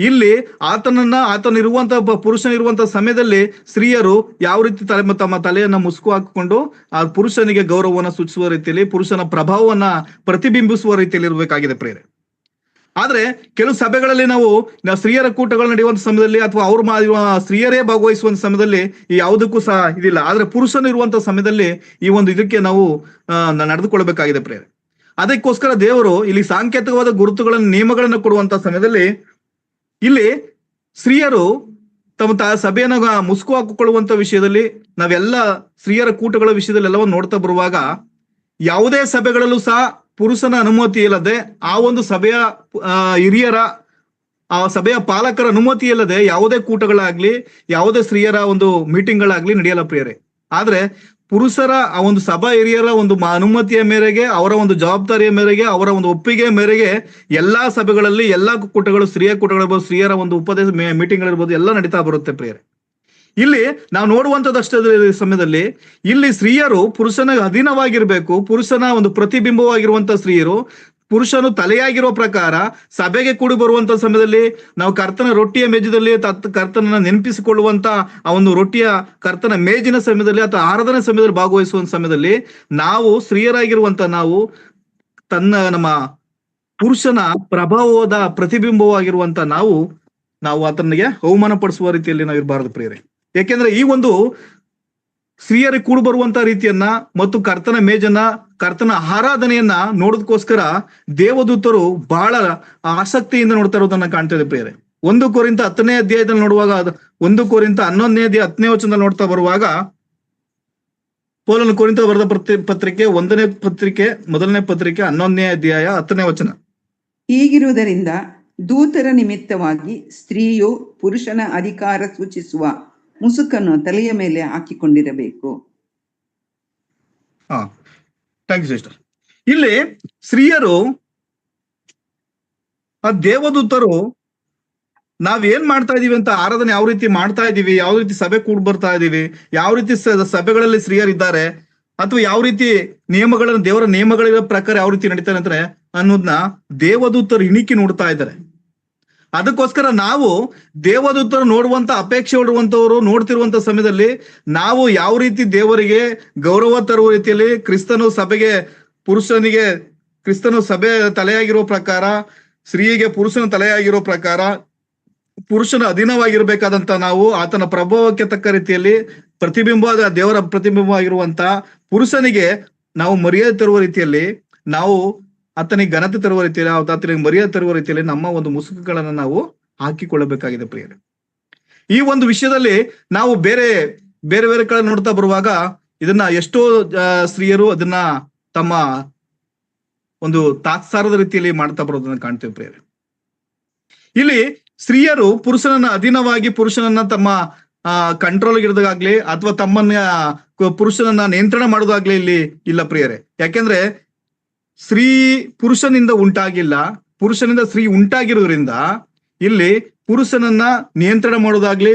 ಇಲ್ಲಿ ಆತನಿರುವಂತ ಪುರುಷನಿರುವಂತ ಸಮಯದಲ್ಲಿ ಸ್ತ್ರೀಯರು ಯಾವ ರೀತಿ ತಮ್ಮ ತಲೆಯನ್ನ ಮುಸುಕು ಹಾಕಿಕೊಂಡು ಆ ಪುರುಷನಿಗೆ ಗೌರವವನ್ನ ಸೂಚಿಸುವ ರೀತಿಯಲ್ಲಿ, ಪುರುಷನ ಪ್ರಭಾವವನ್ನ ಪ್ರತಿಬಿಂಬಿಸುವ ರೀತಿಯಲ್ಲಿ ಇರಬೇಕಾಗಿದೆ ಪ್ರಿಯರೇ. ಆದ್ರೆ ಕೆಲವು ಸಭೆಗಳಲ್ಲಿ ನಾವು ಸ್ತ್ರೀಯರ ಕೂಟಗಳು ನಡೆಯುವಂತ ಸಮಯದಲ್ಲಿ ಅಥವಾ ಸ್ತ್ರೀಯರೇ ಭಾಗವಹಿಸುವಂತ ಸಮಯದಲ್ಲಿ ಯಾವುದಕ್ಕೂ ಸಹ ಇದಿಲ್ಲ. ಆದ್ರೆ ಪುರುಷನು ಇರುವಂತ ಸಮಯದಲ್ಲಿ ಈ ಒಂದು ಇದಕ್ಕೆ ನಾವು ನಡೆದುಕೊಳ್ಬೇಕಾಗಿದೆ ಪ್ರಿಯರೇ. ಅದಕ್ಕೋಸ್ಕರ ದೇವರು ಇಲ್ಲಿ ಸಾಂಕೇತಿಕವಾದ ಗುರುತುಗಳನ್ನು, ನಿಯಮಗಳನ್ನು ಕೊಡುವಂತ ಸಮಯದಲ್ಲಿ ಇಲ್ಲಿ ಸ್ತ್ರೀಯರು ತಮ್ಮ ಸಭೆಯನ್ನ ಮುಸುಕು ಹಾಕಿಕೊಳ್ಳುವಂತ ವಿಷಯದಲ್ಲಿ ನಾವೆಲ್ಲ ಸ್ತ್ರೀಯರ ಕೂಟಗಳ ವಿಷಯದಲ್ಲಿ ಎಲ್ಲವನ್ನು ನೋಡ್ತಾ ಬರುವಾಗ, ಯಾವುದೇ ಸಭೆಗಳಲ್ಲೂ ಸಹ ಪುರುಷನ ಅನುಮತಿ ಇಲ್ಲದೆ, ಆ ಒಂದು ಸಭೆಯ ಹಿರಿಯರ, ಆ ಸಭೆಯ ಪಾಲಕರ ಅನುಮತಿ ಇಲ್ಲದೆ ಯಾವುದೇ ಕೂಟಗಳಾಗ್ಲಿ, ಯಾವುದೇ ಸ್ತ್ರೀಯರ ಒಂದು ಮೀಟಿಂಗ್ಗಳಾಗ್ಲಿ ನಡೆಯಲ್ಲ ಪ್ರಿಯರೇ. ಆದ್ರೆ ಪುರುಷರ ಆ ಒಂದು ಸಭಾ ಹಿರಿಯರ ಒಂದು ಅನುಮತಿಯ ಮೇರೆಗೆ, ಅವರ ಒಂದು ಜವಾಬ್ದಾರಿಯ ಮೇರೆಗೆ, ಅವರ ಒಂದು ಒಪ್ಪಿಗೆ ಮೇರೆಗೆ ಎಲ್ಲಾ ಸಭೆಗಳಲ್ಲಿ ಎಲ್ಲಾ ಕೂಟಗಳು, ಸ್ತ್ರೀಯ ಕೂಟಗಳಿರ್ಬೋದು, ಸ್ತ್ರೀಯರ ಒಂದು ಉಪದೇಶ ಮೀಟಿಂಗ್ಗಳಿರ್ಬೋದು, ಎಲ್ಲ ನಡೀತಾ ಬರುತ್ತೆ ಪ್ರಿಯರೇ. ಇಲ್ಲಿ ನಾವು ನೋಡುವಂತದಷ್ಟೇ ಸಮಯದಲ್ಲಿ ಇಲ್ಲಿ ಸ್ತ್ರೀಯರು ಪುರುಷನ ಅಧೀನವಾಗಿರ್ಬೇಕು, ಪುರುಷನ ಒಂದು ಪ್ರತಿಬಿಂಬವಾಗಿರುವಂತ ಸ್ತ್ರೀಯರು, ಪುರುಷನು ತಲೆಯಾಗಿರೋ ಪ್ರಕಾರ ಸಭೆಗೆ ಕೂಡಿ ಬರುವಂತ ಸಮಯದಲ್ಲಿ ನಾವು ಕರ್ತನ ರೊಟ್ಟಿಯ ಮೇಜದಲ್ಲಿ ಕರ್ತನನ್ನ ನೆನಪಿಸಿಕೊಳ್ಳುವಂತ ಆ ಒಂದು ರೊಟ್ಟಿಯ ಕರ್ತನ ಮೇಜಿನ ಸಮಯದಲ್ಲಿ ಅಥವಾ ಆರಾಧನೆ ಸಮಯದಲ್ಲಿ ಭಾಗವಹಿಸುವಂತ ಸಮಯದಲ್ಲಿ ನಾವು ಸ್ತ್ರೀಯರಾಗಿರುವಂತ ನಾವು ನಮ್ಮ ಪುರುಷನ ಪ್ರಭಾವದ ಪ್ರತಿಬಿಂಬವಾಗಿರುವಂತ ನಾವು ಆತನಿಗೆ ಅವಮಾನ ಪಡಿಸುವ ರೀತಿಯಲ್ಲಿ ನಾವು ಇರಬಾರದು ಪ್ರಿಯರೇ. ಯಾಕೆಂದ್ರೆ ಈ ಒಂದು ಸ್ತ್ರೀಯರಿಗೆ ಕೂಡು ಬರುವಂತ ರೀತಿಯನ್ನ ಮತ್ತು ಕರ್ತನ ಮೇಜನ್ನ, ಕರ್ತನ ಆರಾಧನೆಯನ್ನ ನೋಡೋದಕ್ಕೋಸ್ಕರ ದೇವದೂತರು ಬಹಳ ಆಸಕ್ತಿಯಿಂದ ನೋಡ್ತಾ ಇರೋದನ್ನ ಕಾಣ್ತೇವೆ ಪ್ರಿಯರೇ. 1 ಕೊರಿಂಥ 10ನೇ ಅಧ್ಯಾಯದಲ್ಲಿ ನೋಡುವಾಗ 1 ಕೊರಿಂಥ 11ನೇ ಅಧ್ಯಾಯ 10ನೇ ವಚನದಲ್ಲಿ ನೋಡ್ತಾ ಬರುವಾಗ ಪೌಲನು ಕೊರಿಂಥ ಬರೆದ ಪತ್ರಿಕೆ 1ನೇ ಪತ್ರಿಕೆ 1ನೇ ಪತ್ರಿಕೆ 11ನೇ ಅಧ್ಯಾಯ 10ನೇ ವಚನ. ಹೀಗಿರುವುದರಿಂದ ದೂತರ ನಿಮಿತ್ತವಾಗಿ ಸ್ತ್ರೀಯು ಪುರುಷನ ಅಧಿಕಾರ ಸೂಚಿಸುವ ಮುಸುಕನ್ನು ತಲೆಯ ಮೇಲೆ ಹಾಕಿಕೊಂಡಿರಬೇಕು. Thank you sister. ಇಲ್ಲಿ ಸ್ತ್ರೀಯರು ಆ ದೇವದೂತರು ನಾವೇನ್ ಮಾಡ್ತಾ ಇದೀವಿ ಅಂತ ಆರಾಧನೆ ಯಾವ ರೀತಿ ಮಾಡ್ತಾ ಇದೀವಿ, ಯಾವ ರೀತಿ ಸಭೆ ಕೂಡ್ ಬರ್ತಾ ಇದೀವಿ, ಯಾವ ರೀತಿ ಸಭೆಗಳಲ್ಲಿ ಸ್ತ್ರೀಯರಿದ್ದಾರೆ ಅಥವಾ ಯಾವ ರೀತಿ ದೇವರ ನಿಯಮಗಳ ಪ್ರಕಾರ ಯಾವ ರೀತಿ ನಡೀತಾರೆ ಅಂತಾರೆ ಅನ್ನೋದನ್ನ ದೇವದೂತರು ಇಣಿಕಿ ನೋಡ್ತಾ ಇದ್ದಾರೆ. ಅದಕ್ಕೋಸ್ಕರ ನಾವು ದೇವದೂತರು ನೋಡುವಂತ ಅಪೇಕ್ಷೆ ಇರುವಂತವರು ನೋಡ್ತಿರುವಂತ ಸಮಯದಲ್ಲಿ ನಾವು ಯಾವ ರೀತಿ ದೇವರಿಗೆ ಗೌರವ ತರುವ ರೀತಿಯಲ್ಲಿ ಕ್ರಿಸ್ತನು ಸಭೆ ತಲೆಯಾಗಿರೋ ಪ್ರಕಾರ, ಸ್ತ್ರೀಗೆ ಪುರುಷನ ತಲೆಯಾಗಿರೋ ಪ್ರಕಾರ ಪುರುಷನ ಅಧೀನವಾಗಿರ್ಬೇಕಾದಂತ ನಾವು ಆತನ ಪ್ರಭಾವಕ್ಕೆ ತಕ್ಕ ರೀತಿಯಲ್ಲಿ ದೇವರ ಪ್ರತಿಬಿಂಬ ಆಗಿರುವಂತ ಪುರುಷನಿಗೆ ನಾವು ಮರ್ಯಾದೆ ತರುವ ರೀತಿಯಲ್ಲಿ, ನಾವು ಆತನಿಗೆ ಘನತೆ ತರುವ ರೀತಿಯಲ್ಲಿ, ಆತನಿಗೆ ಮರ್ಯಾದೆ ತರುವ ರೀತಿಯಲ್ಲಿ ನಮ್ಮ ಒಂದು ಮುಸುಕುಗಳನ್ನ ನಾವು ಹಾಕಿಕೊಳ್ಳಬೇಕಾಗಿದೆ ಪ್ರಿಯರೇ. ಈ ಒಂದು ವಿಷಯದಲ್ಲಿ ನಾವು ಬೇರೆ ಬೇರೆ ಕಡೆ ನೋಡ್ತಾ ಬರುವಾಗ ಇದನ್ನ ಎಷ್ಟೋ ಸ್ತ್ರೀಯರು ಅದನ್ನ ತಮ್ಮ ಒಂದು ತಾತ್ಸಾರದ ರೀತಿಯಲ್ಲಿ ಮಾಡ್ತಾ ಬರೋದನ್ನ ಕಾಣ್ತೇವೆ ಪ್ರಿಯರೇ. ಇಲ್ಲಿ ಸ್ತ್ರೀಯರು ಪುರುಷನನ್ನ ಅಧೀನವಾಗಿ ಪುರುಷನನ್ನ ತಮ್ಮ ಕಂಟ್ರೋಲ್ ಇರೋದಾಗ್ಲಿ ಅಥವಾ ಪುರುಷನನ್ನ ನಿಯಂತ್ರಣ ಮಾಡೋದಾಗ್ಲಿ ಇಲ್ಲಿ ಇಲ್ಲ ಪ್ರಿಯರೇ. ಯಾಕೆಂದ್ರೆ ಸ್ತ್ರೀ ಪುರುಷನಿಂದ ಉಂಟಾಗಿಲ್ಲ, ಪುರುಷನಿಂದ ಸ್ತ್ರೀ ಉಂಟಾಗಿರೋದ್ರಿಂದ ಇಲ್ಲಿ ಪುರುಷನನ್ನ ನಿಯಂತ್ರಣ ಮಾಡೋದಾಗ್ಲಿ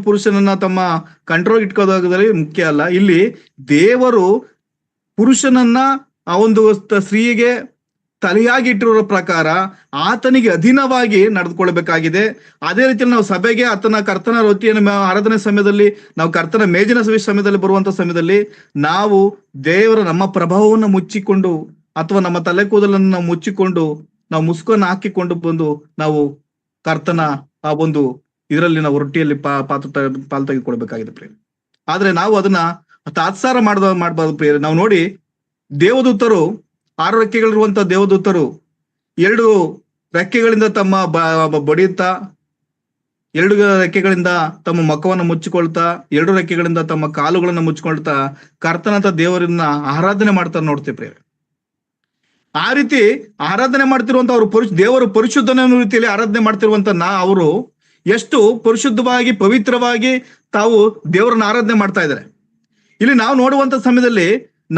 ಪುರುಷನನ್ನ ತಮ್ಮ ಕಂಟ್ರೋಲ್ ಇಟ್ಕೋದಾಗಲಿ ಮುಖ್ಯ ಅಲ್ಲ. ಇಲ್ಲಿ ದೇವರು ಪುರುಷನನ್ನ ಆ ಒಂದು ಸ್ತ್ರೀಗೆ ತಲೆಯಾಗಿ ಇಟ್ಟಿರೋ ಪ್ರಕಾರ ಆತನಿಗೆ ಅಧೀನವಾಗಿ ನಡೆದುಕೊಳ್ಬೇಕಾಗಿದೆ. ಅದೇ ರೀತಿಯಲ್ಲಿ ನಾವು ಸಭೆಗೆ ಕರ್ತನ ರೊಟ್ಟಿಯನ್ನು ಆರಾಧನೆ ಸಮಯದಲ್ಲಿ, ನಾವು ಕರ್ತನ ಮೇಜಿನ ಸಮಯದಲ್ಲಿ ಬರುವಂತ ಸಮಯದಲ್ಲಿ ನಾವು ನಮ್ಮ ಪ್ರಭಾವವನ್ನು ಮುಚ್ಚಿಕೊಂಡು ಅಥವಾ ನಮ್ಮ ತಲೆ ಕೂದಲನ್ನು ನಾವು ಮುಚ್ಚಿಕೊಂಡು ನಾವು ಮುಸುಕನ್ನು ಹಾಕಿಕೊಂಡು ಬಂದು ನಾವು ಕರ್ತನ ಆ ಒಂದು ಇದರಲ್ಲಿ ನಾವು ರೊಟ್ಟಿಯಲ್ಲಿ ಪಾಲು ತೆಗೆದುಕೊಳ್ಬೇಕಾಗಿದೆ ಪ್ರಿಯ. ಆದ್ರೆ ನಾವು ಅದನ್ನ ತಾತ್ಸಾರ ಮಾಡಬಾರ್ದು ಪ್ರಿಯ. ನಾವು ನೋಡಿ ದೇವದೂತರು 6 ರೆಕ್ಕೆಗಳಿರುವಂತ ದೇವದೂತರು 2 ರೆಕ್ಕೆಗಳಿಂದ ತಮ್ಮ ಬಡಿಯುತ್ತಾ, 2 ರೆಕ್ಕೆಗಳಿಂದ ತಮ್ಮ ಮುಖವನ್ನು ಮುಚ್ಚಿಕೊಳ್ತಾ, 2 ರೆಕ್ಕೆಗಳಿಂದ ತಮ್ಮ ಕಾಲುಗಳನ್ನು ಮುಚ್ಚಿಕೊಳ್ತಾ ಕರ್ತನಂತ ದೇವರನ್ನ ಆರಾಧನೆ ಮಾಡ್ತಾ ನೋಡ್ತೇವೆ ಪ್ರಿಯ. ಆ ರೀತಿ ಆರಾಧನೆ ಮಾಡ್ತಿರುವಂತ ದೇವರು ಪರಿಶುದ್ಧನ ರೀತಿಯಲ್ಲಿ ಆರಾಧನೆ ಮಾಡ್ತಿರುವಂತ ಅವರು ಎಷ್ಟು ಪರಿಶುದ್ಧವಾಗಿ ಪವಿತ್ರವಾಗಿ ತಾವು ದೇವರನ್ನ ಆರಾಧನೆ ಮಾಡ್ತಾ ಇದ್ದಾರೆ. ಇಲ್ಲಿ ನಾವು ನೋಡುವಂತ ಸಮಯದಲ್ಲಿ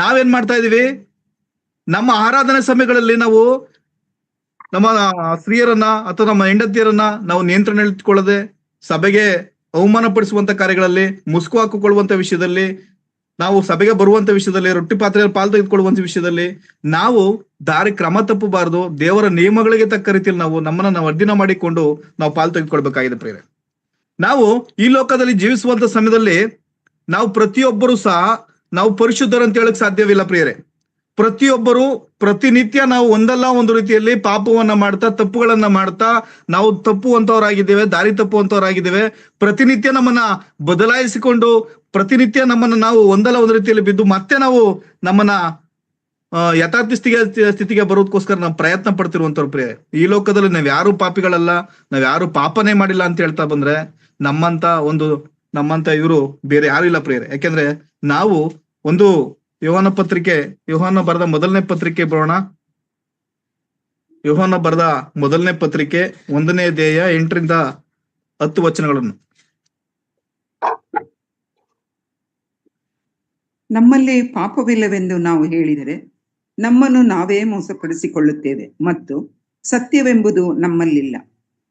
ನಾವೇನ್ ಮಾಡ್ತಾ ಇದೀವಿ, ನಮ್ಮ ಆರಾಧನೆ ಸಮಯಗಳಲ್ಲಿ ನಾವು ನಮ್ಮ ಸ್ತ್ರೀಯರನ್ನ ಅಥವಾ ನಮ್ಮ ಹೆಂಡತಿಯರನ್ನ ನಾವು ನಿಯಂತ್ರಣ ಇಟ್ಕೊಳ್ಳದೆ ಸಭೆಗೆ ಅವಮಾನ ಪಡಿಸುವಂತ ಕಾರ್ಯಗಳಲ್ಲಿ, ಮುಸುಕು ಹಾಕಿಕೊಳ್ಳುವಂತ ವಿಷಯದಲ್ಲಿ, ನಾವು ಸಭೆಗೆ ಬರುವಂತ ವಿಷಯದಲ್ಲಿ, ರೊಟ್ಟಿ ಪಾತ್ರೆಯಲ್ಲಿ ಪಾಲು ತೆಗೆದುಕೊಳ್ಳುವಂತ ವಿಷಯದಲ್ಲಿ ನಾವು ಕ್ರಮ ತಪ್ಪಬಾರದು. ದೇವರ ನಿಯಮಗಳಿಗೆ ತಕ್ಕ ರೀತಿಯಲ್ಲಿ ನಾವು ಅಧೀನ ಮಾಡಿಕೊಂಡು ನಾವು ಪಾಲು ತೆಗೆದುಕೊಳ್ಬೇಕಾಗಿದೆ ಪ್ರಿಯರೇ. ನಾವು ಈ ಲೋಕದಲ್ಲಿ ಜೀವಿಸುವಂತ ಸಮಯದಲ್ಲಿ ನಾವು ಪ್ರತಿಯೊಬ್ಬರು ಸಹ ನಾವು ಪರಿಶುದ್ಧರು ಅಂತ ಹೇಳಕ್ ಸಾಧ್ಯವಿಲ್ಲ ಪ್ರಿಯರೇ. ಪ್ರತಿಯೊಬ್ಬರು ಪ್ರತಿನಿತ್ಯ ನಾವು ಒಂದಲ್ಲ ಒಂದು ರೀತಿಯಲ್ಲಿ ಪಾಪವನ್ನ ಮಾಡ್ತಾ, ತಪ್ಪುಗಳನ್ನ ಮಾಡ್ತಾ ನಾವು ತಪ್ಪುವಂತವರಾಗಿದ್ದೇವೆ, ದಾರಿ ತಪ್ಪುವಂತವರಾಗಿದ್ದೇವೆ. ಪ್ರತಿನಿತ್ಯ ನಮ್ಮನ್ನ ಬದಲಾಯಿಸಿಕೊಂಡು ಪ್ರತಿನಿತ್ಯ ನಮ್ಮನ್ನ ನಾವು ಒಂದಲ್ಲ ಒಂದು ರೀತಿಯಲ್ಲಿ ಬಿದ್ದು ಮತ್ತೆ ನಾವು ನಮ್ಮನ್ನ ಯಥಾರ್ಥ ಸ್ಥಿತಿಗೆ ಬರೋದಕ್ಕೋಸ್ಕರ ನಾವು ಪ್ರಯತ್ನ ಪಡ್ತಿರುವಂತವ್ರು ಪ್ರಿಯ. ಈ ಲೋಕದಲ್ಲಿ ನಾವ್ ಯಾರು ಪಾಪಿಗಳಲ್ಲ, ನಾವ್ ಯಾರು ಪಾಪನೇ ಮಾಡಿಲ್ಲ ಅಂತ ಹೇಳ್ತಾ ಬಂದ್ರೆ ನಮ್ಮಂತ ಇವರು ಬೇರೆ ಯಾರು ಇಲ್ಲ ಪ್ರಿಯರೇ. ಯಾಕೆಂದ್ರೆ ನಾವು ಒಂದು ಯೋಹಾನ ಬರೆದ ಮೊದಲನೇ ಪತ್ರಿಕೆ ಬರೋಣ. ಯೋಹಾನ ಬರೆದ ಮೊದಲನೇ ಪತ್ರಿಕೆ 1ನೇ ಅಧ್ಯಾಯ 8ರಿಂದ 10 ವಚನಗಳನ್ನು. ನಮ್ಮಲ್ಲಿ ಪಾಪವಿಲ್ಲವೆಂದು ನಾವು ಹೇಳಿದರೆ ನಮ್ಮನ್ನು ನಾವೇ ಮೋಸಪಡಿಸಿಕೊಳ್ಳುತ್ತೇವೆ ಮತ್ತು ಸತ್ಯವೆಂಬುದು ನಮ್ಮಲ್ಲಿಲ್ಲ.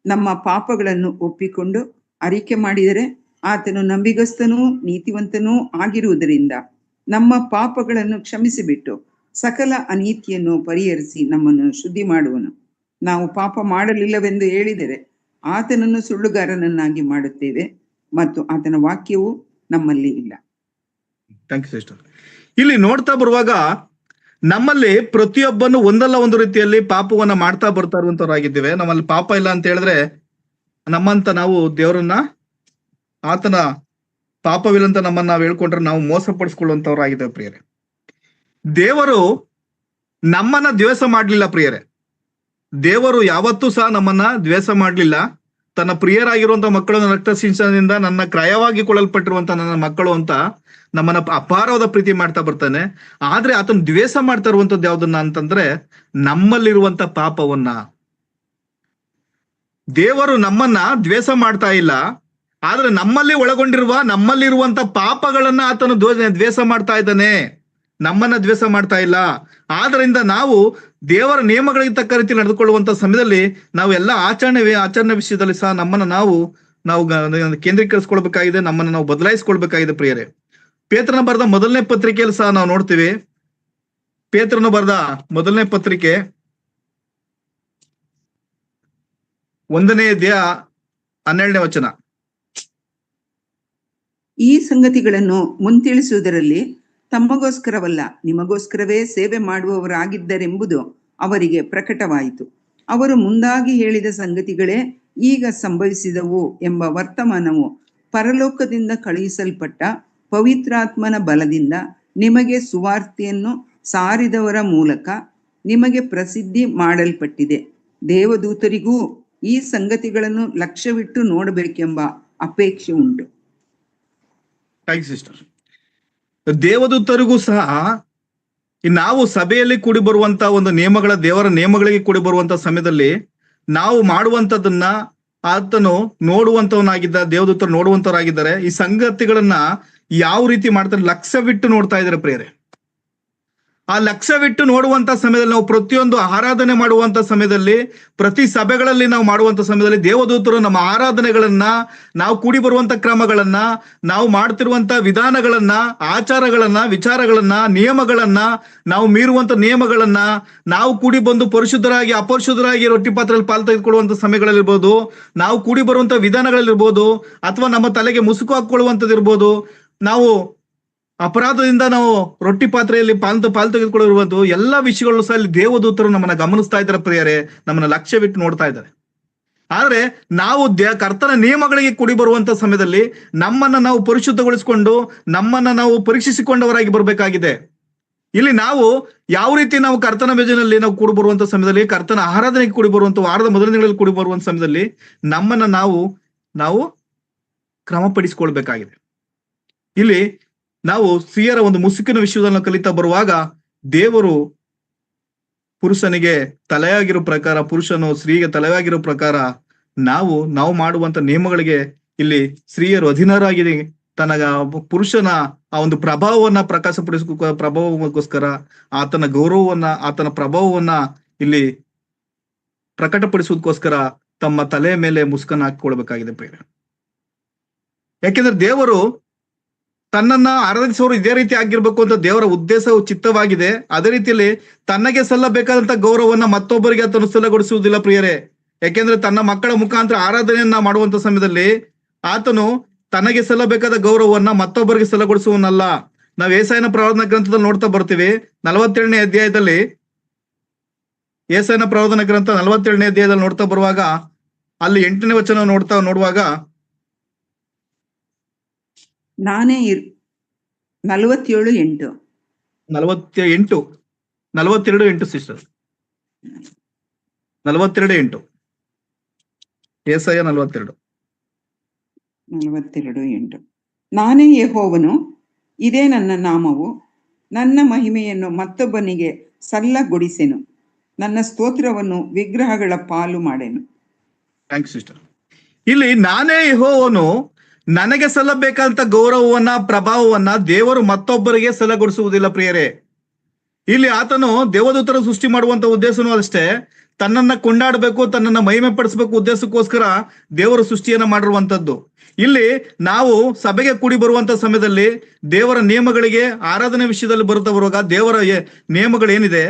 ನಮ್ಮ ಪಾಪಗಳನ್ನು ಒಪ್ಪಿಕೊಂಡು ಅರಿಕೆ ಮಾಡಿದರೆ ಆತನು ನಂಬಿಗಸ್ತನೂ ನೀತಿವಂತನೂ ಆಗಿರುವುದರಿಂದ ನಮ್ಮ ಪಾಪಗಳನ್ನು ಕ್ಷಮಿಸಿಬಿಟ್ಟು ಸಕಲ ಅನೀತಿಯನ್ನು ಪರಿಹರಿಸಿ ನಮ್ಮನ್ನು ಶುದ್ಧಿ ಮಾಡುವನು. ನಾವು ಪಾಪ ಮಾಡಲಿಲ್ಲವೆಂದು ಹೇಳಿದರೆ ಆತನನ್ನು ಸುಳ್ಳುಗಾರನನ್ನಾಗಿ ಮಾಡುತ್ತೇವೆ ಮತ್ತು ಆತನ ವಾಕ್ಯವು ನಮ್ಮಲ್ಲಿ ಇಲ್ಲ. Thank you sister. ಇಲ್ಲಿ ನೋಡ್ತಾ ಬರುವಾಗ ನಮ್ಮಲ್ಲಿ ಪ್ರತಿಯೊಬ್ಬನು ಒಂದಲ್ಲ ಒಂದು ರೀತಿಯಲ್ಲಿ ಪಾಪವನ್ನ ಮಾಡ್ತಾ ಬರ್ತಾ ಇರುವಂತವರಾಗಿದ್ದೇವೆ. ನಮ್ಮಲ್ಲಿ ಪಾಪ ಇಲ್ಲ ಅಂತ ಹೇಳಿದ್ರೆ ನಮ್ಮಂತ ನಾವು ದೇವರನ್ನ ಆತನ ಪಾಪವಿಲ್ಲ ಅಂತ ನಮ್ಮನ್ನ ನಾವು ಹೇಳ್ಕೊಂಡ್ರೆ ನಾವು ಮೋಸ ಪಡಿಸ್ಕೊಳ್ಳುವಂತವ್ರಾಗಿದ್ದೇವೆ ಪ್ರಿಯರೇ. ದೇವರು ನಮ್ಮನ್ನ ದ್ವೇಷ ಮಾಡ್ಲಿಲ್ಲ ಪ್ರಿಯರೇ. ದೇವರು ಯಾವತ್ತೂ ಸಹ ನಮ್ಮನ್ನ ದ್ವೇಷ ಮಾಡ್ಲಿಲ್ಲ. ತನ್ನ ಪ್ರಿಯರಾಗಿರುವಂತ ಮಕ್ಕಳನ್ನ ರಕ್ತ ಸಿಂಚನದಿಂದ ನನ್ನ ಕ್ರಯವಾಗಿ ಕೊಳ್ಳಲ್ಪಟ್ಟಿರುವಂತ ನನ್ನ ಮಕ್ಕಳು ಅಂತ ನಮ್ಮನ್ನ ಅಪಾರವಾದ ಪ್ರೀತಿ ಮಾಡ್ತಾ ಬರ್ತಾನೆ. ಆದ್ರೆ ಆತನ ದ್ವೇಷ ಮಾಡ್ತಾ ಇರುವಂತದ್ದು ಯಾವ್ದನ್ನ ಅಂತಂದ್ರೆ ನಮ್ಮಲ್ಲಿರುವಂತ ಪಾಪವನ್ನ. ದೇವರು ನಮ್ಮನ್ನ ದ್ವೇಷ ಮಾಡ್ತಾ ಇಲ್ಲ, ಆದ್ರೆ ನಮ್ಮಲ್ಲಿ ನಮ್ಮಲ್ಲಿರುವಂತ ಪಾಪಗಳನ್ನ ಆತನು ದ್ವೇಷ ಮಾಡ್ತಾ ಇದ್ದಾನೆ, ನಮ್ಮನ್ನ ದ್ವೇಷ ಮಾಡ್ತಾ ಇಲ್ಲ. ಆದ್ರಿಂದ ನಾವು ದೇವರ ನಿಯಮಗಳಿಗೆ ತಕ್ಕ ರೀತಿ ನಡೆದುಕೊಳ್ಳುವಂತ ಸಮಯದಲ್ಲಿ ನಾವು ಎಲ್ಲ ಆಚರಣೆ ವಿಷಯದಲ್ಲಿ ಸಹ ನಮ್ಮನ್ನ ನಾವು ಕೇಂದ್ರೀಕರಿಸ್ಕೊಳ್ಬೇಕಾಗಿದೆ, ನಮ್ಮನ್ನ ನಾವು ಬದಲಾಯಿಸ್ಕೊಳ್ಬೇಕಾಗಿದೆ ಪ್ರಿಯರೇ. ಪೇತ್ರನ ಬರೆದ ಮೊದಲನೇ ಪತ್ರಿಕೆಯಲ್ಲಿ ಸಹ ನಾವು ನೋಡ್ತೀವಿ. ಪೇತ್ರನ ಬರೆದ ಮೊದಲನೇ ಪತ್ರಿಕೆ 1ನೇ ಅಧ್ಯಾಯ 12ನೇ ವಚನ. ಈ ಸಂಗತಿಗಳನ್ನು ಮುಂತಿಳಿಸುವುದರಲ್ಲಿ ತಮಗೋಸ್ಕರವಲ್ಲ ನಿಮಗೋಸ್ಕರವೇ ಸೇವೆ ಮಾಡುವವರಾಗಿದ್ದರೆಂಬುದು ಅವರಿಗೆ ಪ್ರಕಟವಾಯಿತು. ಅವರು ಮುಂದಾಗಿ ಹೇಳಿದ ಸಂಗತಿಗಳೇ ಈಗ ಸಂಭವಿಸಿದವು ಎಂಬ ವರ್ತಮಾನವು ಪರಲೋಕದಿಂದ ಕಳುಹಿಸಲ್ಪಟ್ಟ ಪವಿತ್ರಾತ್ಮನ ಬಲದಿಂದ ನಿಮಗೆ ಸುವಾರ್ತೆಯನ್ನು ಸಾರಿದವರ ಮೂಲಕ ನಿಮಗೆ ಪ್ರಸಿದ್ಧಿ ಮಾಡಲ್ಪಟ್ಟಿದೆ. ದೇವದೂತರಿಗೂ ಈ ಸಂಗತಿಗಳನ್ನು ಲಕ್ಷ್ಯವಿಟ್ಟು ನೋಡಬೇಕೆಂಬ ಅಪೇಕ್ಷೆ ಉಂಟು. ಸಿಸ್ಟರ್, ದೇವದೂತರಿಗೂ ಸಹ ನಾವು ಸಭೆಯಲ್ಲಿ ಕೂಡಿ ಬರುವಂತ ಒಂದು ದೇವರ ನಿಯಮಗಳಿಗೆ ಕೂಡಿ ಬರುವಂತ ಸಮಯದಲ್ಲಿ ನಾವು ಮಾಡುವಂತದನ್ನ ಆತನು ನೋಡುವಂತವನಾಗಿದ್ದ, ದೇವದೂತರು ನೋಡುವಂತವರಾಗಿದ್ದಾರೆ. ಈ ಸಂಗತಿಗಳನ್ನ ಯಾವ ರೀತಿ ಮಾಡ್ತಾರೆ, ಲಕ್ಷ್ಯವಿಟ್ಟು ನೋಡ್ತಾ ಇದ್ದಾರೆ ಪ್ರಿಯರೇ. ಆ ಲಕ್ಷ್ಯವಿಟ್ಟು ನೋಡುವಂತ ಸಮಯದಲ್ಲಿ ನಾವು ಪ್ರತಿಯೊಂದು ಆರಾಧನೆ ಮಾಡುವಂತ ಸಮಯದಲ್ಲಿ, ಪ್ರತಿ ಸಭೆಗಳಲ್ಲಿ ನಾವು ಮಾಡುವಂತ ಸಮಯದಲ್ಲಿ ದೇವದೂತರು ನಮ್ಮ ಆರಾಧನೆಗಳನ್ನ, ನಾವು ಕೂಡಿ ಬರುವಂತ ಕ್ರಮಗಳನ್ನ, ನಾವು ಮಾಡ್ತಿರುವಂತ ವಿಧಾನಗಳನ್ನ, ಆಚಾರಗಳನ್ನ, ವಿಚಾರಗಳನ್ನ, ನಿಯಮಗಳನ್ನ, ನಾವು ಮೀರುವಂತ ನಿಯಮಗಳನ್ನ, ನಾವು ಕೂಡಿ ಬಂದು ಪರಿಶುದ್ಧರಾಗಿ ಅಪರಿಶುದ್ಧರಾಗಿ ರೊಟ್ಟಿ ಪಾತ್ರೆಯಲ್ಲಿ ಪಾಲು ತೆಗೆದುಕೊಳ್ಳುವಂತ ಸಮಯಗಳಲ್ಲಿರ್ಬೋದು, ನಾವು ಕೂಡಿ ಬರುವಂತ ವಿಧಾನಗಳಲ್ಲಿರ್ಬೋದು, ಅಥವಾ ನಮ್ಮ ತಲೆಗೆ ಮುಸುಕು ಹಾಕೊಳ್ಳುವಂಥದ್ದಿರ್ಬೋದು, ನಾವು ಅಪರಾಧದಿಂದ ನಾವು ರೊಟ್ಟಿ ಪಾತ್ರೆಯಲ್ಲಿ ಪಾಲು ತೆಗೆದುಕೊಳ್ಳಿರುವುದು ಎಲ್ಲಾ ವಿಷಯಗಳು ಸಹ ಇಲ್ಲಿ ದೇವದೂತರು ನಮ್ಮನ್ನ ಗಮನಿಸ್ತಾ ಇದ್ದಾರೆ ಪ್ರಿಯರೇ, ನಮ್ಮನ್ನ ಲಕ್ಷ್ಯವಿಟ್ಟು ನೋಡ್ತಾ ಇದ್ದಾರೆ. ಆದ್ರೆ ನಾವು ಕರ್ತನ ನಿಯಮಗಳಿಗೆ ಕೂಡಿ ಬರುವಂತ ಸಮಯದಲ್ಲಿ ನಮ್ಮನ್ನ ನಾವು ಪರಿಶುದ್ಧಗೊಳಿಸಿಕೊಂಡು ನಮ್ಮನ್ನ ನಾವು ಪರೀಕ್ಷಿಸಿಕೊಂಡವರಾಗಿ ಬರ್ಬೇಕಾಗಿದೆ. ಇಲ್ಲಿ ನಾವು ಯಾವ ರೀತಿ ನಾವು ಕರ್ತನ ಬೇಜನಲ್ಲಿ ನಾವು ಕೂಡಿ ಬರುವಂತ ಸಮಯದಲ್ಲಿ, ಕರ್ತನ ಆರಾಧನೆಗೆ ಕೂಡಿ ಬರುವಂತ ವಾರದ ಮೊದಲನೇ ದಿನಗಳಲ್ಲಿ ಕೂಡಿ ಬರುವಂತ ಸಮಯದಲ್ಲಿ ನಮ್ಮನ್ನ ನಾವು ಕ್ರಮಪಡಿಸಿಕೊಳ್ಬೇಕಾಗಿದೆ. ಇಲ್ಲಿ ನಾವು ಸ್ತ್ರೀಯರ ಒಂದು ಮುಸುಕಿನ ವಿಷಯವನ್ನು ಕಲಿತಾ ಬರುವಾಗ ದೇವರು ಪುರುಷನಿಗೆ ತಲೆಯಾಗಿರೋ ಪ್ರಕಾರ, ಪುರುಷನು ಸ್ತ್ರೀಗೆ ತಲೆಯಾಗಿರೋ ಪ್ರಕಾರ ನಾವು ಮಾಡುವಂತ ನಿಯಮಗಳಿಗೆ ಇಲ್ಲಿ ಸ್ತ್ರೀಯರು ಅಧೀನರಾಗಿ ತನ್ನ ಪುರುಷನ ಆ ಒಂದು ಪ್ರಭಾವವನ್ನ ಪ್ರಭಾವಕ್ಕೋಸ್ಕರ ಆತನ ಗೌರವವನ್ನ, ಆತನ ಪ್ರಭಾವವನ್ನ ಇಲ್ಲಿ ಪ್ರಕಟಪಡಿಸುವುದಕ್ಕೋಸ್ಕರ ತಮ್ಮ ತಲೆಯ ಮೇಲೆ ಮುಸುಕನ್ನು ಹಾಕಿಕೊಳ್ಬೇಕಾಗಿದೆ ಪ್ರಿಯ. ಯಾಕೆಂದ್ರೆ ದೇವರು ತನ್ನನ್ನ ಆರಾಧಿಸುವವರು ಇದೇ ರೀತಿ ಆಗಿರ್ಬೇಕು ಅಂತ ದೇವರ ಉದ್ದೇಶವು ಚಿತ್ತವಾಗಿದೆ. ಅದೇ ರೀತಿಯಲ್ಲಿ ತನ್ನಗೆ ಸಲ್ಲಬೇಕಾದಂತ ಗೌರವವನ್ನ ಮತ್ತೊಬ್ಬರಿಗೆ ಆತನು ಸಲ್ಲಗೊಡಿಸುವುದಿಲ್ಲ ಪ್ರಿಯರೇ. ಯಾಕೆಂದ್ರೆ ತನ್ನ ಮಕ್ಕಳ ಮುಖಾಂತರ ಆರಾಧನೆಯನ್ನ ಮಾಡುವಂತ ಸಮಯದಲ್ಲಿ ಆತನು ತನಗೆ ಸಲ್ಲಬೇಕಾದ ಗೌರವವನ್ನ ಮತ್ತೊಬ್ಬರಿಗೆ ಸಲ್ಲಗೊಡಿಸುವನಲ್ಲ. ನಾವು ಏಸಾಯನ ಪ್ರವಾದನ ಗ್ರಂಥದಲ್ಲಿ ನೋಡ್ತಾ ಬರ್ತೀವಿ. 47ನೇ ಅಧ್ಯಾಯದಲ್ಲಿ, ಏಸಾಯನ ಪ್ರವಾದನ ಗ್ರಂಥ 47ನೇ ಅಧ್ಯಾಯದಲ್ಲಿ ನೋಡ್ತಾ ಬರುವಾಗ ಅಲ್ಲಿ 8ನೇ ವಚನ ನೋಡುವಾಗ ನಾನೇ 47:8 42:8 ಸಿಸ್ಟರ್, 42:8 ಏಸಾಯ 42:8 ನಾನೇ ಯೆಹೋವನು, ಇದೇ ನನ್ನ ನಾಮವು, ನನ್ನ ಮಹಿಮೆಯನ್ನು ಮತ್ತೊಬ್ಬನಿಗೆ ಸಲ್ಲಗೊಡಿಸೆನು, ನನ್ನ ಸ್ತೋತ್ರವನ್ನು ವಿಗ್ರಹಗಳ ಪಾಲು ಮಾಡೆನು. Thanks sister. ಇಲ್ಲಿ ನಾನೇ ಯೆಹೋವನು, ನನಗೆ ಸಲ್ಲಬೇಕಾದಂತ ಗೌರವವನ್ನ, ಪ್ರಭಾವವನ್ನ ದೇವರು ಮತ್ತೊಬ್ಬರಿಗೆ ಸಲ್ಲಗೊಡಿಸುವುದಿಲ್ಲ ಪ್ರಿಯರೇ. ಇಲ್ಲಿ ಆತನು ದೇವದೂತರ ಸೃಷ್ಟಿ ಮಾಡುವಂತ ಉದ್ದೇಶನೂ ಅಷ್ಟೇ, ತನ್ನನ್ನ ಕೊಂಡಾಡಬೇಕು, ತನ್ನನ್ನ ಮಹಿಮೆ ಪಡಿಸಬೇಕು ಉದ್ದೇಶಕ್ಕೋಸ್ಕರ ದೇವರ ಸೃಷ್ಟಿಯನ್ನ ಮಾಡಿರುವಂತದ್ದು. ಇಲ್ಲಿ ನಾವು ಸಭೆಗೆ ಕೂಡಿ ಬರುವಂತ ಸಮಯದಲ್ಲಿ ದೇವರ ನಿಯಮಗಳಿಗೆ ಆರಾಧನೆ ವಿಷಯದಲ್ಲಿ ಬರುವಾಗ ದೇವರ ನಿಯಮಗಳೇನಿದೆ,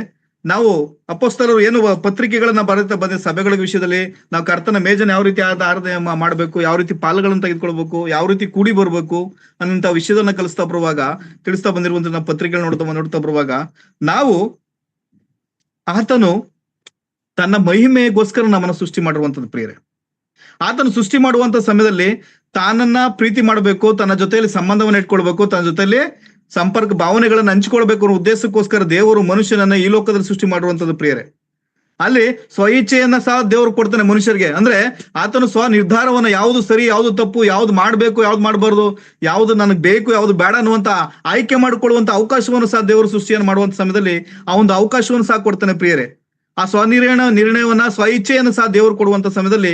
ನಾವು ಅಪೊಸ್ತಲರು ಏನು ಪತ್ರಿಕೆಗಳನ್ನ ಬರೀತಾ ಬಂದ ಸಭೆಗಳ ವಿಷಯದಲ್ಲಿ ನಾವು ಕರ್ತನ ಮೇಜನ ಯಾವ ರೀತಿ ಆರಾಧನೆ ಮಾಡಬೇಕು, ಯಾವ ರೀತಿ ಪಾಲುಗಳನ್ನ ತೆಗೆದುಕೊಳ್ಬೇಕು, ಯಾವ ರೀತಿ ಕೂಡಿ ಬರ್ಬೇಕು ಅನ್ನಂತ ವಿಷಯದನ್ನ ಕಲಿಸ್ತಾ ಬರುವಾಗ, ತಿಳಿಸ್ತಾ ಬಂದಿರುವಂತ ನಾವು ಪತ್ರಿಕೆಗಳು ನೋಡ್ತಾ ಬರುವಾಗ ನಾವು ಆತನು ತನ್ನ ಮಹಿಮೆಗೋಸ್ಕರ ನಮ್ಮನ್ನ ಸೃಷ್ಟಿ ಮಾಡಿರುವಂತದ್ದು ಪ್ರಿಯರೇ. ಆತನು ಸೃಷ್ಟಿ ಮಾಡುವಂತ ಸಮಯದಲ್ಲಿ ತಾನನ್ನ ಪ್ರೀತಿ ಮಾಡಬೇಕು, ತನ್ನ ಜೊತೆಯಲ್ಲಿ ಸಂಬಂಧವನ್ನು ಇಟ್ಕೊಳ್ಬೇಕು, ತನ್ನ ಜೊತೆಯಲ್ಲಿ ಸಂಪರ್ಕ ಭಾವನೆಗಳನ್ನ ಹಂಚಿಕೊಳ್ಬೇಕು ಅನ್ನೋ ಉದ್ದೇಶಕ್ಕೋಸ್ಕರ ದೇವರು ಮನುಷ್ಯನನ್ನ ಈ ಲೋಕದಲ್ಲಿ ಸೃಷ್ಟಿ ಮಾಡುವಂತದ್ದು ಪ್ರಿಯರೇ. ಅಲ್ಲಿ ಸ್ವ ಇಚ್ಛೆಯನ್ನ ಸಹ ದೇವರು ಕೊಡ್ತಾನೆ ಮನುಷ್ಯರಿಗೆ. ಅಂದ್ರೆ ಆತನು ಸ್ವ ನಿರ್ಧಾರವನ್ನ ಯಾವ್ದು ಸರಿ, ಯಾವ್ದು ತಪ್ಪು, ಯಾವ್ದು ಮಾಡ್ಬೇಕು, ಯಾವ್ದು ಮಾಡಬಾರ್ದು, ಯಾವ್ದು ನನಗ್ ಬೇಕು, ಯಾವ್ದು ಬೇಡ ಅನ್ನುವಂತ ಆಯ್ಕೆ ಮಾಡಿಕೊಳ್ಳುವಂತ ಅವಕಾಶವನ್ನು ಸಹ ದೇವರು ಸೃಷ್ಟಿಯನ್ನು ಮಾಡುವಂತ ಸಮಯದಲ್ಲಿ ಆ ಒಂದು ಅವಕಾಶವನ್ನು ಸಹ ಕೊಡ್ತಾನೆ ಪ್ರಿಯರೇ. ಆ ನಿರ್ಣಯವನ್ನ ಸ್ವ ಇಚ್ಛೆಯನ್ನು ಸಹ ದೇವರು ಕೊಡುವಂತ ಸಮಯದಲ್ಲಿ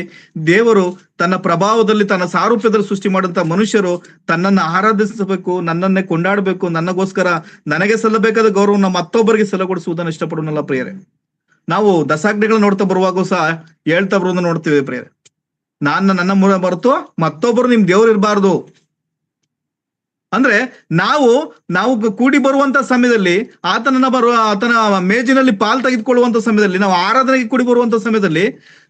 ದೇವರು ತನ್ನ ಪ್ರಭಾವದಲ್ಲಿ, ತನ್ನ ಸಾರೂಪ್ಯದಲ್ಲಿ ಸೃಷ್ಟಿ ಮಾಡುವಂತ ಮನುಷ್ಯರು ತನ್ನನ್ನು ಆರಾಧಿಸಬೇಕು, ನನ್ನನ್ನೇ ಕೊಂಡಾಡಬೇಕು, ನನಗೋಸ್ಕರ ನನಗೆ ಸಲ್ಲಬೇಕಾದ ಗೌರವನ ಮತ್ತೊಬ್ಬರಿಗೆ ಸಲ್ಲಗೊಡಿಸುವುದನ್ನು ಇಷ್ಟಪಡೋನಲ್ಲ ಪ್ರಿಯರೇ. ನಾವು ದಸಾಜ್ಞೆಗಳನ್ನ ನೋಡ್ತಾ ಬರುವಾಗೂ ಸಹ ಹೇಳ್ತಾ ಬರೋದನ್ನ ನೋಡ್ತೀವಿ ಪ್ರಿಯರೇ. ನನ್ನ ಮೂಲ ಹೊರತು ಮತ್ತೊಬ್ಬರು ನಿಮ್ ದೇವ್ರು ಇರಬಾರ್ದು. ಅಂದ್ರೆ ನಾವು ಕೂಡಿ ಬರುವಂತ ಸಮಯದಲ್ಲಿ ಆತನ ಮೇಜಿನಲ್ಲಿ ಪಾಲ್ ತೆಗೆದುಕೊಳ್ಳುವಂತ ಸಮಯದಲ್ಲಿ, ನಾವು ಆರಾಧನೆಗೆ ಕೂಡಿ ಬರುವಂತ ಸಮಯದಲ್ಲಿ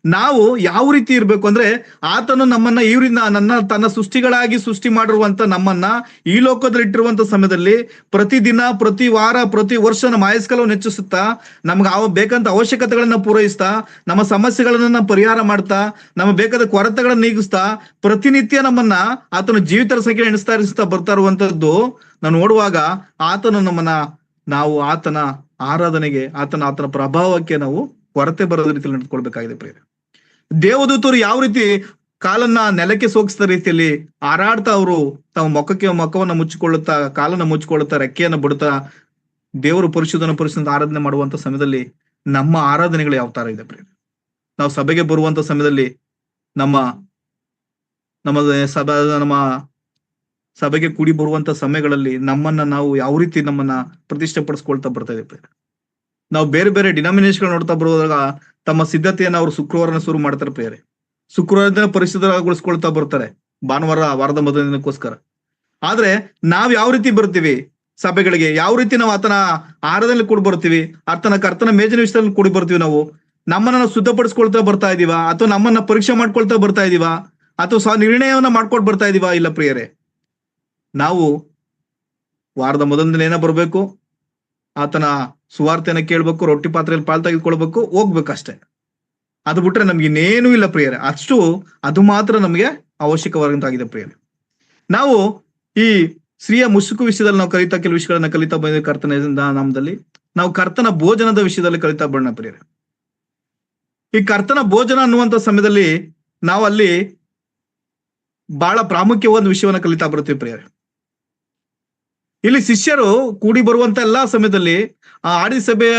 ನಾವು ಯಾವ ರೀತಿ ಇರ್ಬೇಕು ಅಂದ್ರೆ, ಆತನು ನಮ್ಮನ್ನ ತನ್ನ ಸೃಷ್ಟಿಗಳಾಗಿ ಸೃಷ್ಟಿ ಮಾಡಿರುವಂತ ನಮ್ಮನ್ನ ಈ ಲೋಕದಲ್ಲಿ ಇಟ್ಟಿರುವಂತ ಸಮಯದಲ್ಲಿ ಪ್ರತಿದಿನ, ಪ್ರತಿ ವಾರ, ಪ್ರತಿ ವರ್ಷ ನಮ್ಮ ಆಯಸ್ಕಾಲವನ್ನು ಹೆಚ್ಚಿಸುತ್ತಾ, ನಮ್ಗೆ ಬೇಕಂತ ಅವಶ್ಯಕತೆಗಳನ್ನ ಪೂರೈಸ್ತಾ, ನಮ್ಮ ಸಮಸ್ಯೆಗಳನ್ನ ಪರಿಹಾರ ಮಾಡ್ತಾ, ನಮಗೆ ಬೇಕಾದ ಕೊರತೆಗಳನ್ನ ನೀಗಿಸ್ತಾ, ಪ್ರತಿನಿತ್ಯ ನಮ್ಮನ್ನ ಆತನ ಜೀವಿತರ ಸಂಖ್ಯೆ ಎಣಿಸ್ತಾ ಬರ್ತಾ ಇರುವಂತದ್ದು ನಾವು ನೋಡುವಾಗ ನಾವು ಆತನ ಆರಾಧನೆಗೆ, ಆತನ ಪ್ರಭಾವಕ್ಕೆ ನಾವು ಕೊರತೆ ಬರೋದ ರೀತಿಯಲ್ಲಿ ನಡೆದುಕೊಳ್ಬೇಕಾಗಿದೆ ಪ್ರಿಯರೇ. ದೇವದೂತರು ಯಾವ ರೀತಿ ಕಾಲನ್ನ ನೆಲಕ್ಕೆ ಸೋಗಿಸಿದ ರೀತಿಯಲ್ಲಿ ಹಾರಾಡ್ತಾ ಅವರು ತಮ್ಮ ಮುಖವನ್ನ ಮುಚ್ಚಿಕೊಳ್ಳುತ್ತಾ, ಕಾಲನ್ನ ಮುಚ್ಚಿಕೊಳ್ಳುತ್ತಾ, ರೆಕ್ಕೆಯನ್ನ ಬಿಡುತ್ತಾ ದೇವರು ಪರಿಶುದ್ಧ ಆರಾಧನೆ ಮಾಡುವಂತ ಸಮಯದಲ್ಲಿ ನಮ್ಮ ಆರಾಧನೆಗಳು ಯಾವ ತರ ಇದೆ ಪ್ರಿಯರೇ. ನಾವು ಸಭೆಗೆ ಬರುವಂತ ಸಮಯದಲ್ಲಿ ನಮ್ಮ ಸಭೆಗೆ ಕೂಡಿ ಬರುವಂತ ಸಮಯಗಳಲ್ಲಿ ನಾವು ಯಾವ ರೀತಿ ನಮ್ಮನ್ನ ಪ್ರತಿಷ್ಠೆ ಪಡಿಸ್ಕೊಳ್ತಾ ಬರ್ತಾ ಇದೆ ಪ್ರಿಯರೇ. ನಾವು ಬೇರೆ ಬೇರೆ ಡಿನಾಮಿನೇಷನ್ ನೋಡ್ತಾ ಬರುವಾಗ ತಮ್ಮ ಸಿದ್ಧತೆಯನ್ನ ಅವರು ಶುಕ್ರವಾರನ ಶುರು ಮಾಡ್ತಾರೆ ಪ್ರಿಯರೇ. ಶುಕ್ರವಾರದ ಪರಿಶುದ್ಧಗೊಳಿಸ್ಕೊಳ್ತಾ ಬರ್ತಾರೆ ವಾರದ ಮೊದಲ ದಿನಕ್ಕೋಸ್ಕರ. ಆದ್ರೆ ನಾವ್ ಯಾವ ರೀತಿ ಬರ್ತೀವಿ ಸಭೆಗಳಿಗೆ, ಯಾವ ರೀತಿ ನಾವು ಆತನ ಆಹಾರದಲ್ಲಿ ಕೂಡಿ ಬರ್ತೀವಿ, ಕರ್ತನ ಮೇಜಿನ ವಿಷಯದಲ್ಲಿ ಕೂಡಿ ಬರ್ತೀವಿ, ನಮ್ಮನ್ನ ಶುದ್ಧಪಡಿಸ್ಕೊಳ್ತಾ ಬರ್ತಾ ಇದೀವಾ, ಅಥವಾ ನಮ್ಮನ್ನ ಪರೀಕ್ಷೆ ಮಾಡ್ಕೊಳ್ತಾ ಬರ್ತಾ ಇದೀವಾ, ಅಥವಾ ನಿರ್ಣಯವನ್ನ ಮಾಡ್ಕೊಂಡು ಬರ್ತಾ ಇದೀವಾ? ಇಲ್ಲ ಪ್ರಿಯರೇ, ನಾವು ವಾರದ ಮೊದಲ ದಿನ ಏನೋ ಬರ್ಬೇಕು, ಆತನ ಸುವಾರ್ತೆಯನ್ನ ಕೇಳ್ಬೇಕು, ರೊಟ್ಟಿ ಪಾತ್ರೆಯಲ್ಲಿ ಪಾಲ್ ತೆಗೆದುಕೊಳ್ಬೇಕು, ಹೋಗ್ಬೇಕಷ್ಟೇ. ಅದು ಬಿಟ್ರೆ ನಮ್ಗೆ ಇನ್ನೇನು ಇಲ್ಲ ಪ್ರಿಯರೇ. ಅದು ಮಾತ್ರ ನಮ್ಗೆ ಅವಶ್ಯಕವಾದಂತಾಗಿದೆ ಪ್ರಿಯರೇ. ನಾವು ಈ ಸ್ತ್ರೀಯ ಮುಸುಕು ವಿಷಯದಲ್ಲಿ ನಾವು ಕೆಲವು ವಿಷಯಗಳನ್ನ ಕಲಿತಾ ಬಂದಿದ್ದೀವಿ ಕರ್ತನ ನಾಮದಲ್ಲಿ. ನಾವು ಕರ್ತನ ಭೋಜನದ ವಿಷಯದಲ್ಲಿ ಕಲಿತಾ ಬರೋಣ ಪ್ರಿಯರೇ. ಈ ಕರ್ತನ ಭೋಜನ ಅನ್ನುವಂತ ಸಮಯದಲ್ಲಿ ನಾವು ಅಲ್ಲಿ ಬಹಳ ಪ್ರಾಮುಖ್ಯವಾದ ವಿಷಯವನ್ನ ಕಲಿತಾ ಬರ್ತೀವಿ ಪ್ರಿಯರೇ. ಇಲ್ಲಿ ಶಿಷ್ಯರು ಕೂಡಿ ಬರುವಂತ ಎಲ್ಲಾ ಸಮಯದಲ್ಲಿ ಆಡಿ ಸಭೆಯ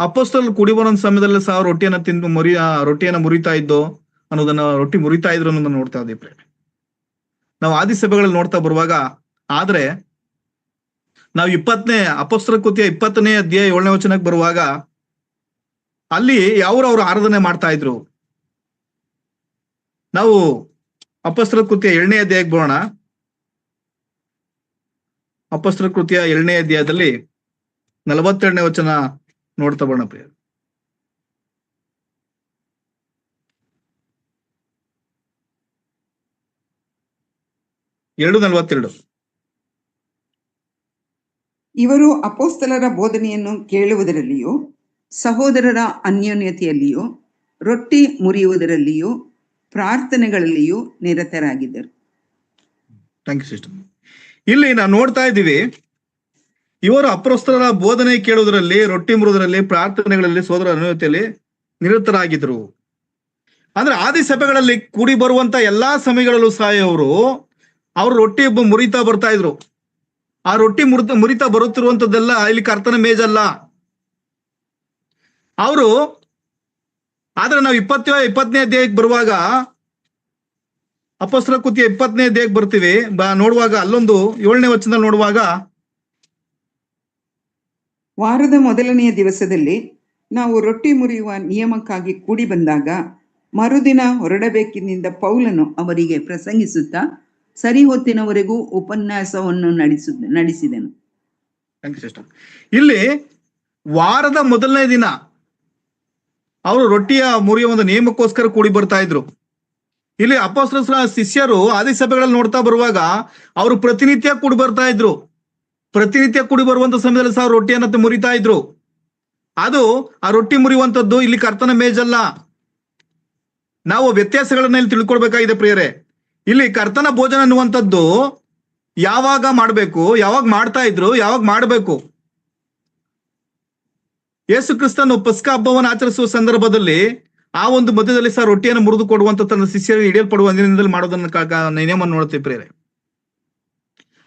ಅಪೊಸ್ತಲರು ಕೂಡಿ ಬರುವಂತ ಸಮಯದಲ್ಲಿ ಸಹ ರೊಟ್ಟಿಯನ್ನ ಮುರಿತಾ ಇದ್ದೋ ಅನ್ನೋದನ್ನ, ರೊಟ್ಟಿ ಮುರಿತಾ ಇದ್ರು ಅನ್ನೋದನ್ನ ನೋಡ್ತಾ ಇದ್ದೀವಿ. ನಾವು ಆದಿ ಸಭೆಗಳಲ್ಲಿ ನೋಡ್ತಾ ಬರುವಾಗ, ಆದ್ರೆ ನಾವು ಅಪೊಸ್ತಲ ಕೃತ್ಯ 20ನೇ ಅಧ್ಯಾಯ 7ನೇ ವಚನಕ್ಕೆ ಬರುವಾಗ ಅಲ್ಲಿ ಅವ್ರು ಆರಾಧನೆ ಮಾಡ್ತಾ ಇದ್ರು. ನಾವು ಅಪೊಸ್ತಲ ಕೃತ್ಯ 2ನೇ ಅಧ್ಯಾಯಕ್ಕೆ ಬರೋಣ. ಅಪೊಸ್ತಲ ಕೃತ್ಯ 2ನೇ ಅಧ್ಯಾಯದಲ್ಲಿ 42ನೇ ವಚನ ನೋಡ್ತಾ ಬರೋಣ ಪ್ರಿಯ. ಇವರು ಅಪೊಸ್ತಲರ ಬೋಧನೆಯನ್ನು ಕೇಳುವುದರಲ್ಲಿಯೂ, ಸಹೋದರರ ಅನ್ಯೋನ್ಯತೆಯಲ್ಲಿಯೂ, ರೊಟ್ಟಿ ಮುರಿಯುವುದರಲ್ಲಿಯೂ, ಪ್ರಾರ್ಥನೆಗಳಲ್ಲಿಯೂ ನಿರತರಾಗಿದ್ದರು. Thank you sister. ಇಲ್ಲಿ ನಾವು ನೋಡ್ತಾ ಇದ್ದೀವಿ, ಇವರು ಅಪೊಸ್ತಲರ ಬೋಧನೆ ಕೇಳುವುದರಲ್ಲಿ, ರೊಟ್ಟಿ ಮುರುವುದರಲ್ಲಿ, ಪ್ರಾರ್ಥನೆಗಳಲ್ಲಿ, ಸಹೋದರ ಅನ್ಯೋನ್ಯತೆಯಲ್ಲಿ ನಿರತರಾಗಿದ್ರು. ಅಂದ್ರೆ ಆದಿ ಸಭೆಗಳಲ್ಲಿ ಕೂಡಿ ಬರುವಂತ ಎಲ್ಲಾ ಸಮಯಗಳಲ್ಲೂ ಸಹ ಅವರು ರೊಟ್ಟಿ ಮುರಿತಾ ಬರ್ತಾ ಇದ್ರು. ಆ ರೊಟ್ಟಿ ಮುರಿತಾ ಬರುತ್ತಿರುವಂತದ್ದೆಲ್ಲ ಇಲ್ಲಿ ಕರ್ತನ ಮೇಜಲ್ಲ. ಆದ್ರೆ ನಾವು 20ನೇ ಅಧ್ಯಾಯಕ್ಕೆ ಬರುವಾಗ, ಅಪೊಸ್ತಲ ಕೃತ್ಯ 20ನೇ ಅಧ್ಯಾಯಕ್ಕೆ ಬರ್ತೀವಿ. ನೋಡುವಾಗ ಅಲ್ಲೊಂದು 7ನೇ ವಚನದಲ್ಲಿ ನೋಡುವಾಗ, ವಾರದ ಮೊದಲನೆಯ ದಿವಸದಲ್ಲಿ ನಾವು ರೊಟ್ಟಿ ಮುರಿಯುವ ನಿಯಮಕ್ಕಾಗಿ ಕೂಡಿ ಬಂದಾಗ ಮರುದಿನ ಹೊರಡಬೇಕೆಂದಿದ್ದ ಪೌಲನು ಅವರಿಗೆ ಪ್ರಸಂಗಿಸುತ್ತಾ ಸರಿ ಹೊತ್ತಿನವರೆಗೂ ಉಪನ್ಯಾಸವನ್ನು ನಡೆಸಿದನು. ಇಲ್ಲಿ ವಾರದ ಮೊದಲನೇ ದಿನ ಅವರು ರೊಟ್ಟಿಯ ಮುರಿಯುವ ಒಂದು ನಿಯಮಕ್ಕೋಸ್ಕರ ಕೂಡಿ ಬರ್ತಾ ಇದ್ರು. ಇಲ್ಲಿ ಅಪೊಸ್ತಲರ ಶಿಷ್ಯರು ಆದಿಸಭೆಗಳಲ್ಲಿ ನೋಡ್ತಾ ಬರುವಾಗ ಅವರು ಪ್ರತಿನಿತ್ಯ ಕೂಡಿ ಬರ್ತಾ ಇದ್ರು. ಪ್ರತಿನಿತ್ಯ ಕೂಡಿ ಬರುವಂತ ಸಮಯದಲ್ಲಿ ಸಹ ರೊಟ್ಟಿಯನ್ನ ಮುರಿತಾ ಇದ್ರು. ಅದು ಆ ರೊಟ್ಟಿ ಮುರಿಯುವಂತದ್ದು ಇಲ್ಲಿ ಕರ್ತನ ಮೇಜಲ್ಲ. ನಾವು ವ್ಯತ್ಯಾಸಗಳನ್ನ ಇಲ್ಲಿ ತಿಳ್ಕೊಳ್ಬೇಕಾಗಿದೆ ಪ್ರಿಯರೇ. ಇಲ್ಲಿ ಕರ್ತನ ಭೋಜನ ಅನ್ನುವಂಥದ್ದು ಯಾವಾಗ ಮಾಡ್ಬೇಕು, ಯಾವಾಗ ಮಾಡ್ತಾ ಇದ್ರು, ಯಾವಾಗ ಮಾಡ್ಬೇಕು. ಯೇಸು ಕ್ರಿಸ್ತನು ಪಸ್ಕ ಹಬ್ಬವನ್ನು ಆಚರಿಸುವ ಸಂದರ್ಭದಲ್ಲಿ ಆ ಒಂದು ಮಧ್ಯದಲ್ಲಿ ಸಹ ರೊಟ್ಟಿಯನ್ನು ಮುರಿದು ಕೊಡುವಂತ ತನ್ನ ಶಿಷ್ಯರಿಗೆ ಹಿಡಿಯಲ್ಪಡುವ ಅಂದಿನಿಂದಲೇ ಮಾಡೋದನ್ನ ನಿಯಮವನ್ನು ನೋಡ್ತೀವಿ ಪ್ರಿಯರೇ.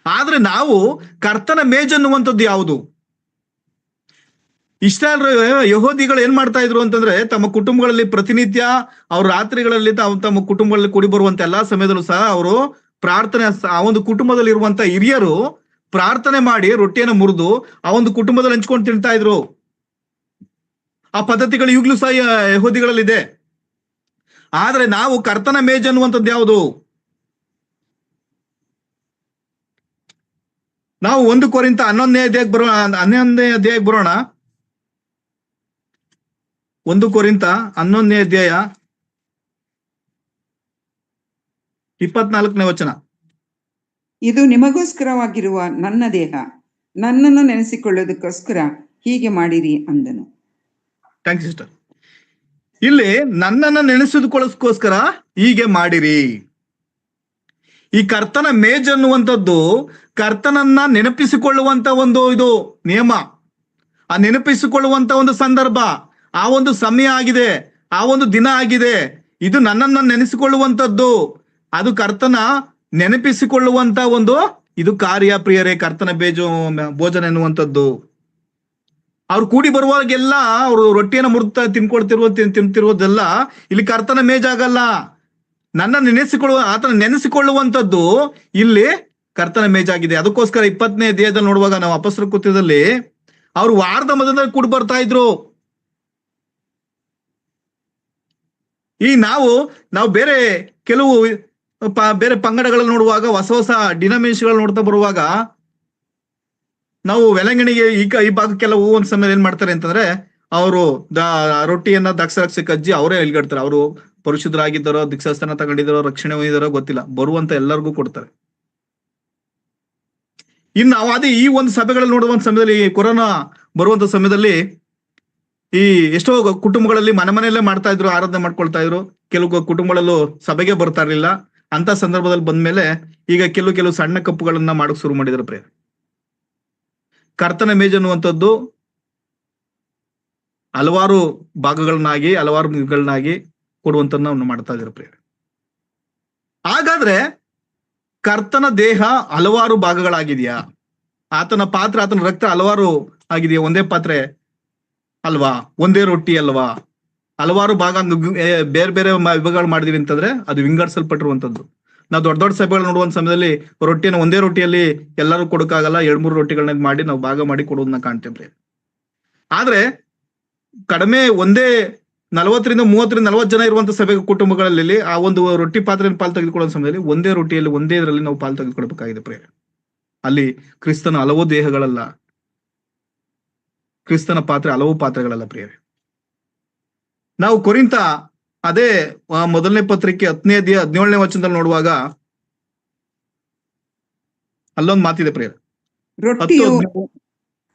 ಆದ್ರೆ ನಾವು ಕರ್ತನ ಮೇಜ್ ಅನ್ನುವಂಥದ್ದು ಯಾವುದು? ಇಸ್ರಾಯೇಲ್ ಯಹೂದಿಗಳು ಏನ್ ಮಾಡ್ತಾ ಇದ್ರು ಅಂತಂದ್ರೆ ತಮ್ಮ ಕುಟುಂಬಗಳಲ್ಲಿ ಪ್ರತಿನಿತ್ಯ ಅವ್ರ ರಾತ್ರಿಗಳಲ್ಲಿ ತಮ್ಮ ಕುಟುಂಬಗಳಲ್ಲಿ ಕೂಡಿ ಬರುವಂತ ಎಲ್ಲಾ ಸಮಯದಲ್ಲೂ ಸಹ ಅವರು ಪ್ರಾರ್ಥನೆ, ಆ ಒಂದು ಕುಟುಂಬದಲ್ಲಿ ಇರುವಂತ ಹಿರಿಯರು ಪ್ರಾರ್ಥನೆ ಮಾಡಿ ರೊಟ್ಟಿಯನ್ನು ಮುರಿದು ಆ ಒಂದು ಕುಟುಂಬದಲ್ಲಿ ಹಂಚ್ಕೊಂಡು ತಿಂತಾ ಇದ್ರು. ಆ ಪದ್ಧತಿಗಳು ಈಗಲೂ ಸಹ ಯಹೂದಿಗಳಲ್ಲಿದೆ. ಆದ್ರೆ ನಾವು ಕರ್ತನ ಮೇಜ್ ಅನ್ನುವಂಥದ್ದು ಯಾವುದು? ನಾವು 1 ಕೊರಿಂಥ 11ನೇ ಅಧ್ಯಾಯಕ್ಕೆ ಬರೋಣ. 1 ಕೊರಿಂಥ 11ನೇ ಅಧ್ಯಾಯ 24ನೇ ವಚನ. ಇದು ನಿಮಗೋಸ್ಕರವಾಗಿರುವ ನನ್ನ ದೇಹ, ನನ್ನನ್ನು ನೆನೆಸಿಕೊಳ್ಳೋದಕ್ಕೋಸ್ಕರ ಹೀಗೆ ಮಾಡಿರಿ ಅಂದನು. Thanks sister. ಇಲ್ಲಿ ನನ್ನನ್ನು ನೆನೆಸಿಕೊಳ್ಳೋದಕ್ಕೋಸ್ಕರ ಹೀಗೆ ಮಾಡಿರಿ. ಈ ಕರ್ತನ ಮೇಜ್ ಅನ್ನುವಂಥದ್ದು ಕರ್ತನನ್ನ ನೆನಪಿಸಿಕೊಳ್ಳುವಂತ ಒಂದು ಇದು ನಿಯಮ. ಆ ನೆನಪಿಸಿಕೊಳ್ಳುವಂತ ಒಂದು ಸಂದರ್ಭ, ಆ ಒಂದು ಸಮಯ ಆಗಿದೆ, ಆ ಒಂದು ದಿನ ಆಗಿದೆ. ಇದು ನನ್ನನ್ನ ನೆನೆಸಿಕೊಳ್ಳುವಂಥದ್ದು, ಅದು ಕರ್ತನ ನೆನಪಿಸಿಕೊಳ್ಳುವಂತ ಒಂದು ಇದು ಕಾರ್ಯ ಪ್ರಿಯರೇ. ಕರ್ತನ ಭೋಜನ ಎನ್ನುವಂಥದ್ದು ಅವ್ರು ಕೂಡಿ ಬರುವಾಗೆಲ್ಲ ಅವರು ರೊಟ್ಟಿಯನ್ನು ಮುರಿತಾ ತಿಂತಿರುವುದೆಲ್ಲ ಇಲ್ಲಿ ಕರ್ತನ ಮೇಜ್ ಆಗಲ್ಲ. ಆತನ ನೆನೆಸಿಕೊಳ್ಳುವಂಥದ್ದು ಇಲ್ಲಿ ಕರ್ತನ ಮೇಜ್ ಆಗಿದೆ. ಅದಕ್ಕೋಸ್ಕರ 20ನೇ ಅಧ್ಯಾಯದಲ್ಲಿ ನೋಡುವಾಗ ನಾವು ಅಪೊಸ್ತಲರ ಕೃತ್ಯದಲ್ಲಿ ಅವ್ರು ವಾರದ ಮೊದಲನೇ ಕೂಡಿ ಬರ್ತಾ ಇದ್ರು. ಈ ನಾವು ಬೇರೆ ಕೆಲವು ಬೇರೆ ಪಂಗಡಗಳಲ್ಲಿ ನೋಡುವಾಗ, ಹೊಸ ಹೊಸ ಡಿನಾಮಿನೇಷನ್ಗಳು ನೋಡ್ತಾ ಬರುವಾಗ ನಾವು ವೆಲಂಗಣಿಗೆ ಈ ಭಾಗಕ್ಕೆಲ್ಲ ಒಂದ್ ಸಮಯ ಏನ್ ಮಾಡ್ತಾರೆ ಅಂತಂದ್ರೆ ಅವರು ರೊಟ್ಟಿಯನ್ನ ದಾಕ್ಷರಾಕ್ಷಿ ಕಜ್ಜಿ ಅವರೇ ಎಲ್ಗಡ್ತಾರೆ. ಅವರು ಪರಿಶುದ್ಧರಾಗಿದ್ದಾರೋ, ದೀಕ್ಷಾಸ್ಥಾನ ತಗೊಂಡಿದ್ದಾರೋ, ರಕ್ಷಣೆ ಹೊಂದಿದಾರೋ ಗೊತ್ತಿಲ್ಲ, ಬರುವಂತ ಎಲ್ಲರಿಗೂ ಕೊಡ್ತಾರೆ. ಇನ್ನು ನಾವು ಅದೇ ಈ ಒಂದು ಸಭೆಗಳಲ್ಲಿ ನೋಡುವಂತ ಸಮಯದಲ್ಲಿ, ಕೊರೋನಾ ಬರುವಂತ ಸಮಯದಲ್ಲಿ ಈ ಎಷ್ಟೋ ಕುಟುಂಬಗಳಲ್ಲಿ ಮನೆಯಲ್ಲೇ ಮಾಡ್ತಾ ಇದ್ರು, ಆರಾಧನೆ ಮಾಡ್ಕೊಳ್ತಾ ಇದ್ರು. ಕೆಲವು ಕುಟುಂಬಗಳಲ್ಲೂ ಸಭೆಗೆ ಬರ್ತಾ ಇರ್ಲಿಲ್ಲ. ಅಂತ ಸಂದರ್ಭದಲ್ಲಿ ಬಂದ್ಮೇಲೆ ಈಗ ಕೆಲವು ಸಣ್ಣ ಕಪ್ಪುಗಳನ್ನ ಮಾಡಕ್ ಶುರು ಮಾಡಿದ್ರು ಪ್ರಿಯ. ಕರ್ತನ ಮೇಜ್ ಅನ್ನುವಂಥದ್ದು ಹಲವಾರು ಭಾಗಗಳನ್ನಾಗಿ, ಹಲವಾರು ಮಿಗಳನ್ನಾಗಿ ಕೊಡುವಂತನ್ನ ಮಾಡ್ತಾ ಇದ್ರು ಪ್ರಿಯ. ಹಾಗಾದ್ರೆ ಕರ್ತನ ದೇಹ ಹಲವಾರು ಭಾಗಗಳಾಗಿದೆಯಾ? ಆತನ ಪಾತ್ರೆ, ಆತನ ರಕ್ತ ಹಲವಾರು ಆಗಿದೆಯಾ? ಒಂದೇ ಪಾತ್ರೆ ಅಲ್ವಾ? ಒಂದೇ ರೊಟ್ಟಿ ಅಲ್ವಾ? ಹಲವಾರು ಭಾಗ ಬೇರೆ ಬೇರೆ ವಿಭಾಗಗಳು ಮಾಡಿದೀವಿ ಅಂತಂದ್ರೆ ಅದು ವಿಂಗಡಿಸಲ್ಪಟ್ಟಿರುವಂತದ್ದು. ನಾವು ದೊಡ್ಡ ದೊಡ್ಡ ಸಭೆಗಳು ನೋಡುವಂತ ಸಮಯದಲ್ಲಿ ರೊಟ್ಟಿಯನ್ನು ಒಂದೇ ರೊಟ್ಟಿಯಲ್ಲಿ ಎಲ್ಲರೂ ಕೊಡಕ್ಕಾಗಲ್ಲ. 2-3 ರೊಟ್ಟಿಗಳನ್ನ ಮಾಡಿ ನಾವು ಭಾಗ ಮಾಡಿ ಕೊಡೋದನ್ನ ಕಾಣ್ತೇವೆ. ಆದ್ರೆ ಕಡಿಮೆ ಒಂದೇ 40-40 ಜನ ಇರುವಂತ ಸಭೆ ಕುಟುಂಬಗಳಲ್ಲಿ ಆ ಒಂದು ರೊಟ್ಟಿ ಪಾತ್ರೆ ಪಾಲು ತೆಗೆದುಕೊಳ್ಳುವ ಸಮಯದಲ್ಲಿ ಒಂದೇ ರೊಟ್ಟಿಯಲ್ಲಿ ಒಂದೇ ಇದರಲ್ಲಿ ನಾವು ಪಾಲು ತೆಗೆದುಕೊಳ್ಬೇಕಾಗಿದೆ ಪ್ರಿಯ. ಅಲ್ಲಿ ಕ್ರಿಸ್ತನ ಹಲವು ದೇಹಗಳಲ್ಲ, ಕ್ರಿಸ್ತನ ಪಾತ್ರೆ ಹಲವು ಪಾತ್ರೆಗಳಲ್ಲ ಪ್ರಿಯರೇ. ನಾವು ಕೊರಿಂಥ ಅದೇ ಮೊದಲನೇ ಪತ್ರಿಕೆ 10ನೇ ಅಧ್ಯಾಯ 17ನೇ ವಚನದಲ್ಲಿ ನೋಡುವಾಗ ಅಲ್ಲೊಂದು ಮಾತಿದೆ ಪ್ರಿಯ.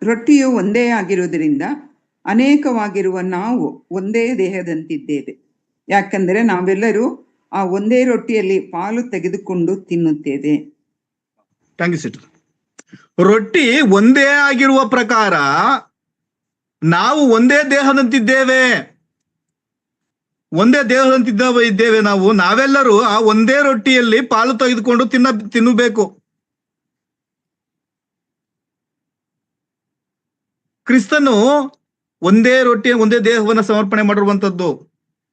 ರೊಟ್ಟಿಯು ಒಂದೇ ಆಗಿರುವುದರಿಂದ ಅನೇಕವಾಗಿರುವ ನಾವು ಒಂದೇ ದೇಹದಂತಿದ್ದೇವೆ. ಯಾಕಂದರೆ ನಾವೆಲ್ಲರೂ ಆ ಒಂದೇ ರೊಟ್ಟಿಯಲ್ಲಿ ಪಾಲು ತೆಗೆದುಕೊಂಡು ತಿನ್ನುತ್ತೇವೆ. Thank you sister. ರೊಟ್ಟಿ ಒಂದೇ ಆಗಿರುವ ಪ್ರಕಾರ ನಾವು ಒಂದೇ ದೇಹದಂತಿದ್ದೇವೆ. ಒಂದೇ ದೇಹದಂತಿದ್ದೇವೆ ನಾವೆಲ್ಲರೂ ಆ ಒಂದೇ ರೊಟ್ಟಿಯಲ್ಲಿ ಪಾಲು ತೆಗೆದುಕೊಂಡು ತಿನ್ನಬೇಕು. ಕ್ರಿಸ್ತನು ಒಂದೇ ರೊಟ್ಟಿಯ ಒಂದೇ ದೇಹವನ್ನ ಸಮರ್ಪಣೆ ಮಾಡಿರುವಂತದ್ದು.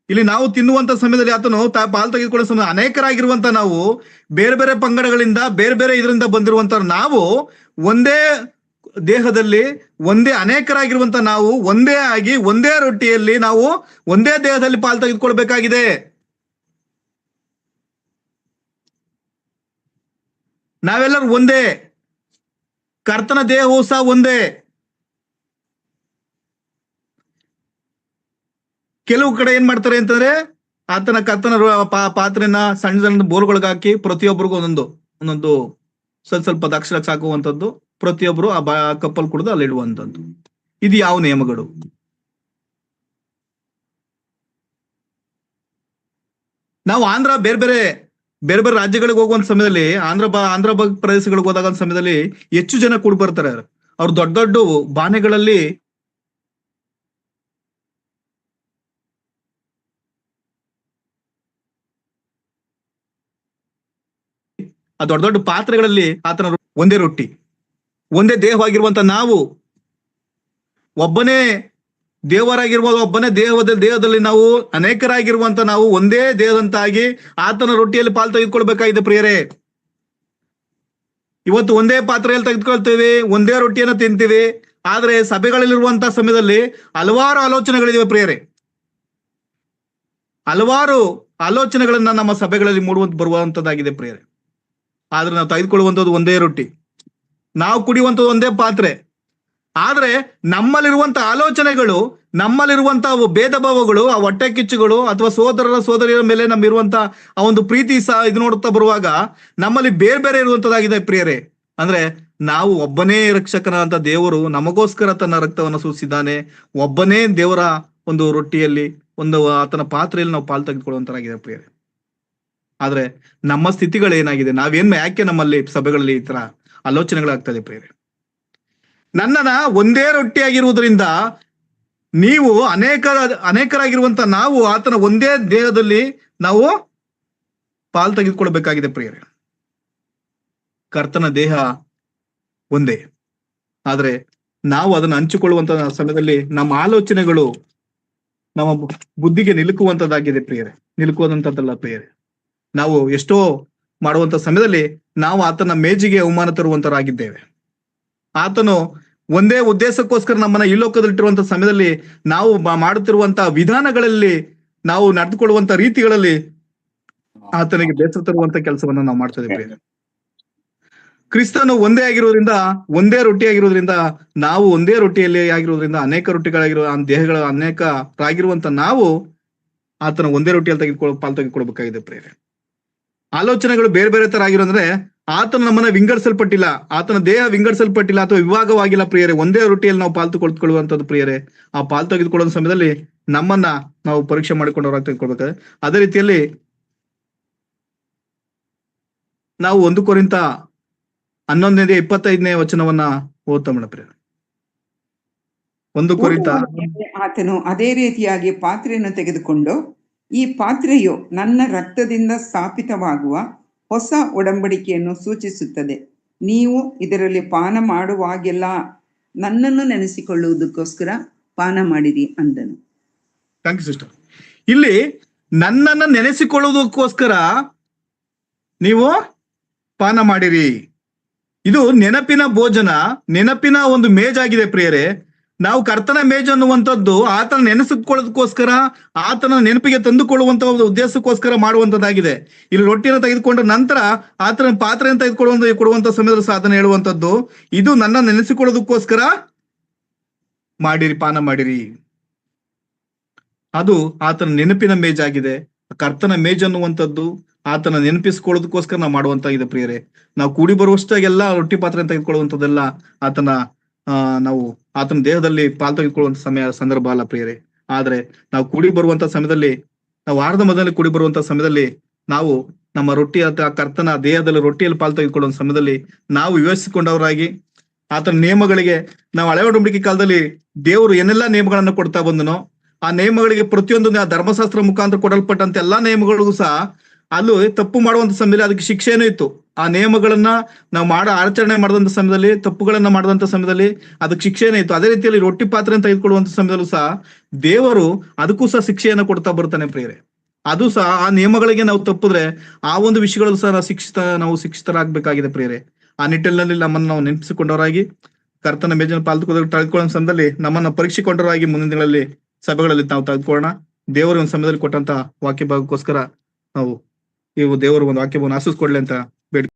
ಇಲ್ಲಿ ನಾವು ತಿನ್ನುವಂತ ಸಮಯದಲ್ಲಿ ಆತನು ಪಾಲು ತೆಗೆದುಕೊಳ್ಳೋ ಸಮಯ ಅನೇಕರಾಗಿರುವಂತ ನಾವು ಬೇರೆ ಬೇರೆ ಪಂಗಡಗಳಿಂದ ಬೇರೆ ಬೇರೆ ಇದರಿಂದ ಬಂದಿರುವಂತ ನಾವು ಒಂದೇ ದೇಹದಲ್ಲಿ ಒಂದೇ ಅನೇಕರಾಗಿರುವಂತ ನಾವು ಒಂದೇ ಆಗಿ ಒಂದೇ ರೊಟ್ಟಿಯಲ್ಲಿ ನಾವು ಒಂದೇ ದೇಹದಲ್ಲಿ ಪಾಲು ತೆಗೆದುಕೊಳ್ಬೇಕಾಗಿದೆ. ನಾವೆಲ್ಲರೂ ಒಂದೇ, ಕರ್ತನ ದೇಹವು ಸಹ ಒಂದೇ. ಕೆಲವು ಕಡೆ ಏನ್ ಮಾಡ್ತಾರೆ ಅಂತಂದ್ರೆ ಕರ್ತನ ಪಾತ್ರೆನ ಸಣ್ಣ ಸಣ್ಣ ಬೋರ್ಗಳಿಗೆ ಹಾಕಿ ಪ್ರತಿಯೊಬ್ಬರಿಗೂ ಒಂದೊಂದು ಸ್ವಲ್ಪ ದಕ್ಷಿಣ ಹಾಕುವಂಥದ್ದು, ಪ್ರತಿಯೊಬ್ರು ಆ ಕಪ್ಪಲ್ ಕುಡಿದು ಅಲ್ಲಿ ಇಡುವಂಥದ್ದು. ಇದು ಯಾವ ನಿಯಮಗಳು? ನಾವು ಬೇರೆ ಬೇರೆ ರಾಜ್ಯಗಳಿಗೆ ಹೋಗುವಂತ ಸಮಯದಲ್ಲಿ ಆಂಧ್ರ ಪ್ರದೇಶಗಳಿಗೆ ಹೋದಾಗ ಸಮಯದಲ್ಲಿ ಹೆಚ್ಚು ಜನ ಕೂಡಿ ಬರ್ತಾರೆ. ಅವ್ರು ದೊಡ್ಡ ದೊಡ್ಡ ಬಾನೆಗಳಲ್ಲಿ ಆ ದೊಡ್ಡ ದೊಡ್ಡ ಪಾತ್ರೆಗಳಲ್ಲಿ ಆತನ ಒಂದೇ ರೊಟ್ಟಿ, ಒಂದೇ ದೇಹವಾಗಿರುವಂತ ನಾವು ಒಬ್ಬನೇ ದೇವರಾಗಿರ್ಬೋದು, ಒಬ್ಬನೇ ದೇಹದಲ್ಲಿ ನಾವು ಅನೇಕರಾಗಿರುವಂತ ನಾವು ಒಂದೇ ದೇಹದಂತಾಗಿ ಆತನ ರೊಟ್ಟಿಯಲ್ಲಿ ಪಾಲು ತೆಗೆದುಕೊಳ್ಬೇಕಾಗಿದೆ ಪ್ರಿಯರೇ. ಇವತ್ತು ಒಂದೇ ಪಾತ್ರೆಯಲ್ಲಿ ತೆಗೆದುಕೊಳ್ತೇವೆ, ಒಂದೇ ರೊಟ್ಟಿಯನ್ನು ತಿಂತೀವಿ. ಆದ್ರೆ ಸಭೆಗಳಲ್ಲಿರುವಂತಹ ಸಮಯದಲ್ಲಿ ಹಲವಾರು ಆಲೋಚನೆಗಳಿವೆ ಪ್ರಿಯರೇ. ಹಲವಾರು ಆಲೋಚನೆಗಳನ್ನ ನಮ್ಮ ಸಭೆಗಳಲ್ಲಿ ಬರುವಂತದ್ದಾಗಿದೆ ಪ್ರಿಯರೇ. ಆದ್ರೆ ನಾವು ತೆಗೆದುಕೊಳ್ಳುವಂಥದ್ದು ಒಂದೇ ರೊಟ್ಟಿ, ನಾವು ಕುಡಿಯುವಂಥದ್ದು ಒಂದೇ ಪಾತ್ರೆ. ಆದ್ರೆ ನಮ್ಮಲ್ಲಿರುವಂತ ಆಲೋಚನೆಗಳು, ನಮ್ಮಲ್ಲಿರುವಂತಹ ಭೇದ ಭಾವಗಳು, ಆ ಹೊಟ್ಟೆ ಕಿಚ್ಚುಗಳು ಅಥವಾ ಸೋದರಿಯರ ಮೇಲೆ ನಮ್ಮಿರುವಂತ ಆ ಒಂದು ಪ್ರೀತಿ ಸಹ ಇದು ನೋಡುತ್ತಾ ಬರುವಾಗ ನಮ್ಮಲ್ಲಿ ಬೇರೆ ಬೇರೆ ಇರುವಂತದ್ದಾಗಿದೆ ಪ್ರಿಯರೇ. ಅಂದ್ರೆ ನಾವು ಒಬ್ಬನೇ ರಕ್ಷಕನಾದಂತ ದೇವರು ನಮಗೋಸ್ಕರ ತನ್ನ ರಕ್ತವನ್ನು ಸೂಸಿದ್ದಾನೆ. ಒಬ್ಬನೇ ದೇವರ ಒಂದು ರೊಟ್ಟಿಯಲ್ಲಿ ಆತನ ಪಾತ್ರೆಯಲ್ಲಿ ನಾವು ಪಾಲು ತೆಗೆದುಕೊಳ್ಳುವಂತರಾಗಿದೆ ಪ್ರಿಯರೇ. ಆದ್ರೆ ನಮ್ಮ ಸ್ಥಿತಿಗಳೇನಾಗಿದೆ, ಯಾಕೆ ನಮ್ಮಲ್ಲಿ ಸಭೆಗಳಲ್ಲಿ ಈ ತರ ಆಲೋಚನೆಗಳಾಗ್ತದೆ ಪ್ರಿಯರೇ? ನನ್ನನ್ನ ಒಂದೇ ರೊಟ್ಟಿಯಾಗಿರುವುದರಿಂದ ನೀವು ಅನೇಕರಾಗಿರುವಂತ ನಾವು ಆತನ ಒಂದೇ ದೇಹದಲ್ಲಿ ನಾವು ಪಾಲು ತೆಗೆದುಕೊಳ್ಬೇಕಾಗಿದೆ ಪ್ರಿಯರೇ. ಕರ್ತನ ದೇಹ ಒಂದೇ, ಆದ್ರೆ ನಾವು ಅದನ್ನು ಹಂಚಿಕೊಳ್ಳುವಂತ ಸಮಯದಲ್ಲಿ ನಮ್ಮ ಆಲೋಚನೆಗಳು ನಮ್ಮ ಬುದ್ಧಿಗೆ ನಿಲುಕುವಂತದ್ದಾಗಿದೆ ಪ್ರಿಯರೇ, ನಿಲುಕುವಂತದ್ದಲ್ಲ ಪ್ರಿಯರೇ. ನಾವು ಎಷ್ಟೋ ಮಾಡುವಂತ ಸಮಯದಲ್ಲಿ ನಾವು ಆತನ ಮೇಜಿಗೆ ಅವಮಾನ ತರುವಂತರಾಗಿದ್ದೇವೆ. ಆತನು ಒಂದೇ ಉದ್ದೇಶಕ್ಕೋಸ್ಕರ ನಮ್ಮನ್ನ ಈ ಲೋಕದಲ್ಲಿಟ್ಟಿರುವಂತ ಸಮಯದಲ್ಲಿ ನಾವು ಮಾಡುತ್ತಿರುವಂತಹ ವಿಧಾನಗಳಲ್ಲಿ, ನಾವು ನಡೆದುಕೊಳ್ಳುವಂತ ರೀತಿಗಳಲ್ಲಿ ಆತನಿಗೆ ಬೇಸರ ತರುವಂತ ಕೆಲಸವನ್ನ ನಾವು ಮಾಡ್ತಾ ಇದ್ದೇವೆ. ಕ್ರಿಸ್ತನು ಒಂದೇ ಆಗಿರೋದ್ರಿಂದ, ಒಂದೇ ರೊಟ್ಟಿಯಾಗಿರೋದ್ರಿಂದ, ನಾವು ಒಂದೇ ರೊಟ್ಟಿಯಲ್ಲಿ ಆಗಿರೋದ್ರಿಂದ ಅನೇಕ ರೊಟ್ಟಿಗಳಾಗಿರೋ ದೇಹಗಳ ಅನೇಕರಾಗಿರುವಂತ ನಾವು ಆತನ ಒಂದೇ ರೊಟ್ಟಿಯಲ್ಲಿ ಪಾಲು ತೆಗೆದುಕೊಳ್ಬೇಕಾಗಿದೆ ಪ್ರೇರೆ. ಆಲೋಚನೆಗಳು ಬೇರೆ ಬೇರೆ ತರ ಆಗಿರೋದ್ರೆ ಆತನ ನಮ್ಮನ್ನ ವಿಂಗಡಿಸಲ್ಪಟ್ಟಿಲ್ಲ, ಆತನ ದೇಹ ವಿಂಗಡಿಸಲ್ಪಟ್ಟಿಲ್ಲ ಅಥವಾ ವಿಭಾಗವಾಗಿಲ್ಲ ಪ್ರಿಯರೇ. ಒಂದೇ ರೊಟ್ಟಿಯಲ್ಲಿ ನಾವು ಪಾಲು ತೆಗೆದುಕೊಳ್ಳುವಂತದ್ದು ಪ್ರಿಯರೇ. ಆ ಪಾಲು ತೆಗೆದುಕೊಳ್ಳೋ ಸಮಯದಲ್ಲಿ ನಮ್ಮನ್ನ ನಾವು ಪರೀಕ್ಷೆ ಮಾಡಿಕೊಂಡವ್ರಾಗ ತೆಗೆದುಕೊಳ್ಬೇಕಾದ್ರೆ, ಅದೇ ರೀತಿಯಲ್ಲಿ ನಾವು 1 ಕೊರಿಂಥ 11:25 ವಚನವನ್ನ ಓದ್ತಾ ಮೇಡಪ್ರಿಯ. 1 ಕೊರಿಂಥ. ಆತನು ಅದೇ ರೀತಿಯಾಗಿ ಪಾತ್ರೆಯನ್ನು ತೆಗೆದುಕೊಂಡು, ಈ ಪಾತ್ರೆಯು ನನ್ನ ರಕ್ತದಿಂದ ಸ್ಥಾಪಿತವಾಗುವ ಹೊಸ ಒಡಂಬಡಿಕೆಯನ್ನು ಸೂಚಿಸುತ್ತದೆ. ನೀವು ಇದರಲ್ಲಿ ಪಾನ ಮಾಡುವಾಗೆಲ್ಲ ನನ್ನನ್ನು ನೆನೆಸಿಕೊಳ್ಳುವುದಕ್ಕೋಸ್ಕರ ಪಾನ ಮಾಡಿರಿ ಅಂದನು. Thank you sister. ಇಲ್ಲಿ ನನ್ನನ್ನು ನೆನೆಸಿಕೊಳ್ಳುವುದಕ್ಕೋಸ್ಕರ ನೀವು ಪಾನ ಮಾಡಿರಿ. ಇದು ನೆನಪಿನ ಭೋಜನ, ನೆನಪಿನ ಒಂದು ಮೇಜಾಗಿದೆ ಪ್ರಿಯರೇ. ನಾವು ಕರ್ತನ ಮೇಜ್ ಅನ್ನುವಂಥದ್ದು ಆತನ ನೆನೆಸಿಕೊಳ್ಳೋದಕ್ಕೋಸ್ಕರ, ಆತನ ನೆನಪಿಗೆ ತಂದುಕೊಳ್ಳುವಂತ ಒಂದು ಉದ್ದೇಶಕ್ಕೋಸ್ಕರ ಮಾಡುವಂತದ್ದಾಗಿದೆ. ಇಲ್ಲಿ ರೊಟ್ಟಿಯನ್ನು ತೆಗೆದುಕೊಂಡ ನಂತರ ಆತನ ಪಾತ್ರೆಯನ್ನು ಕೊಡುವಂತ ಸಮಯದಲ್ಲಿ ಸಾಧನೆ ಹೇಳುವಂಥದ್ದು, ಇದು ನನ್ನ ನೆನೆಸಿಕೊಳ್ಳೋದಕ್ಕೋಸ್ಕರ ಮಾಡಿರಿ, ಪಾನ ಮಾಡಿರಿ. ಅದು ಆತನ ನೆನಪಿನ ಮೇಜಾಗಿದೆ. ಕರ್ತನ ಮೇಜ್ ಅನ್ನುವಂಥದ್ದು ಆತನ ನೆನಪಿಸ್ಕೊಳ್ಳೋದಕ್ಕೋಸ್ಕರ ನಾವು ಮಾಡುವಂತಾಗಿದೆ ಪ್ರಿಯರೇ. ನಾವು ಕೂಡಿ ಬರುವಷ್ಟಾಗೆಲ್ಲ ರೊಟ್ಟಿ ಪಾತ್ರೆ ತೆಗೆದುಕೊಳ್ಳುವಂಥದ್ದೆಲ್ಲ ನಾವು ಆತನ ದೇಹದಲ್ಲಿ ಪಾಲು ತೆಗೆದುಕೊಳ್ಳುವಂತ ಸಂದರ್ಭ ಅಲ್ಲ ಪ್ರಿಯರೇ. ಆದ್ರೆ ನಾವು ಕೂಡಿ ಬರುವಂತ ಸಮಯದಲ್ಲಿ, ನಾವು ವಾರದ ಮೊದಲೇ ಕೂಡಿ ಬರುವಂತ ಸಮಯದಲ್ಲಿ ನಾವು ನಮ್ಮ ರೊಟ್ಟಿ ಅಥವಾ ಕರ್ತನ ದೇಹದಲ್ಲಿ ರೊಟ್ಟಿಯಲ್ಲಿ ಪಾಲು ತೆಗೆದುಕೊಳ್ಳುವ ಸಮಯದಲ್ಲಿ ನಾವು ವಿವರಿಸಿಕೊಂಡವರಾಗಿ, ಆತನ ನಿಯಮಗಳಿಗೆ ನಾವು ಹಳೆ ಒಡಂಬಡಿಕೆ ಕಾಲದಲ್ಲಿ ದೇವರು ಏನೆಲ್ಲಾ ನಿಯಮಗಳನ್ನ ಕೊಡ್ತಾ ಬಂದನೋ, ಆ ನಿಯಮಗಳಿಗೆ ಪ್ರತಿಯೊಂದು ಧರ್ಮಶಾಸ್ತ್ರ ಮುಖಾಂತರ ಕೊಡಲ್ಪಟ್ಟಂತ ಎಲ್ಲಾ ನಿಯಮಗಳಿಗೂ ಸಹ ಅಲ್ಲೂ ತಪ್ಪು ಮಾಡುವಂತ ಸಮಯದಲ್ಲಿ ಅದಕ್ಕೆ ಶಿಕ್ಷೆನೂ ಇತ್ತು. ಆ ನಿಯಮಗಳನ್ನ ನಾವು ಆಚರಣೆ ಮಾಡಿದಂತ ಸಮಯದಲ್ಲಿ, ತಪ್ಪುಗಳನ್ನ ಮಾಡಿದಂತ ಸಮಯದಲ್ಲಿ ಅದಕ್ಕೆ ಶಿಕ್ಷೆನೇ ಇತ್ತು. ಅದೇ ರೀತಿಯಲ್ಲಿ ರೊಟ್ಟಿ ಪಾತ್ರೆಯನ್ನು ತೆಗೆದುಕೊಳ್ಳುವಂತ ಸಮಯದಲ್ಲೂ ಸಹ ದೇವರು ಅದಕ್ಕೂ ಸಹ ಶಿಕ್ಷೆಯನ್ನು ಕೊಡ್ತಾ ಬರ್ತಾನೆ ಪ್ರಿಯರೇ. ಅದು ಸಹ ಆ ನಿಯಮಗಳಿಗೆ ನಾವು ತಪ್ಪಿದ್ರೆ ಆ ಒಂದು ವಿಷಯಗಳಲ್ಲೂ ಸಹ ನಾವು ಶಿಕ್ಷಿತರಾಗಬೇಕಾಗಿದೆ ಪ್ರಿಯರೇ. ಆ ನಿಟ್ಟಿನಲ್ಲಿ ನಮ್ಮನ್ನು ನಾವು ನೆನಪಿಸಿಕೊಂಡವರಾಗಿ ಕರ್ತನ ಮೇಜಿನ ತೆಗೆದುಕೊಳ್ಳೋ ಸಮಯದಲ್ಲಿ ನಮ್ಮನ್ನ ಪರೀಕ್ಷಿಕೊಂಡರಾಗಿ ಮುಂದಿನ ದಿನಗಳಲ್ಲಿ ಸಭೆಗಳಲ್ಲಿ ನಾವು ತೆಗೆದುಕೊಳ್ಳೋಣ. ದೇವರು ಒಂದು ಸಮಯದಲ್ಲಿ ಕೊಟ್ಟಂತ ವಾಕ್ಯ ಭಾಗಕ್ಕೋಸ್ಕರ ನಾವು ದೇವರು ಒಂದು ವಾಕ್ಯವನ್ನು ಆಶೀರ್ವದಿಸಿಕೊಡ್ಲಿ ಅಂತ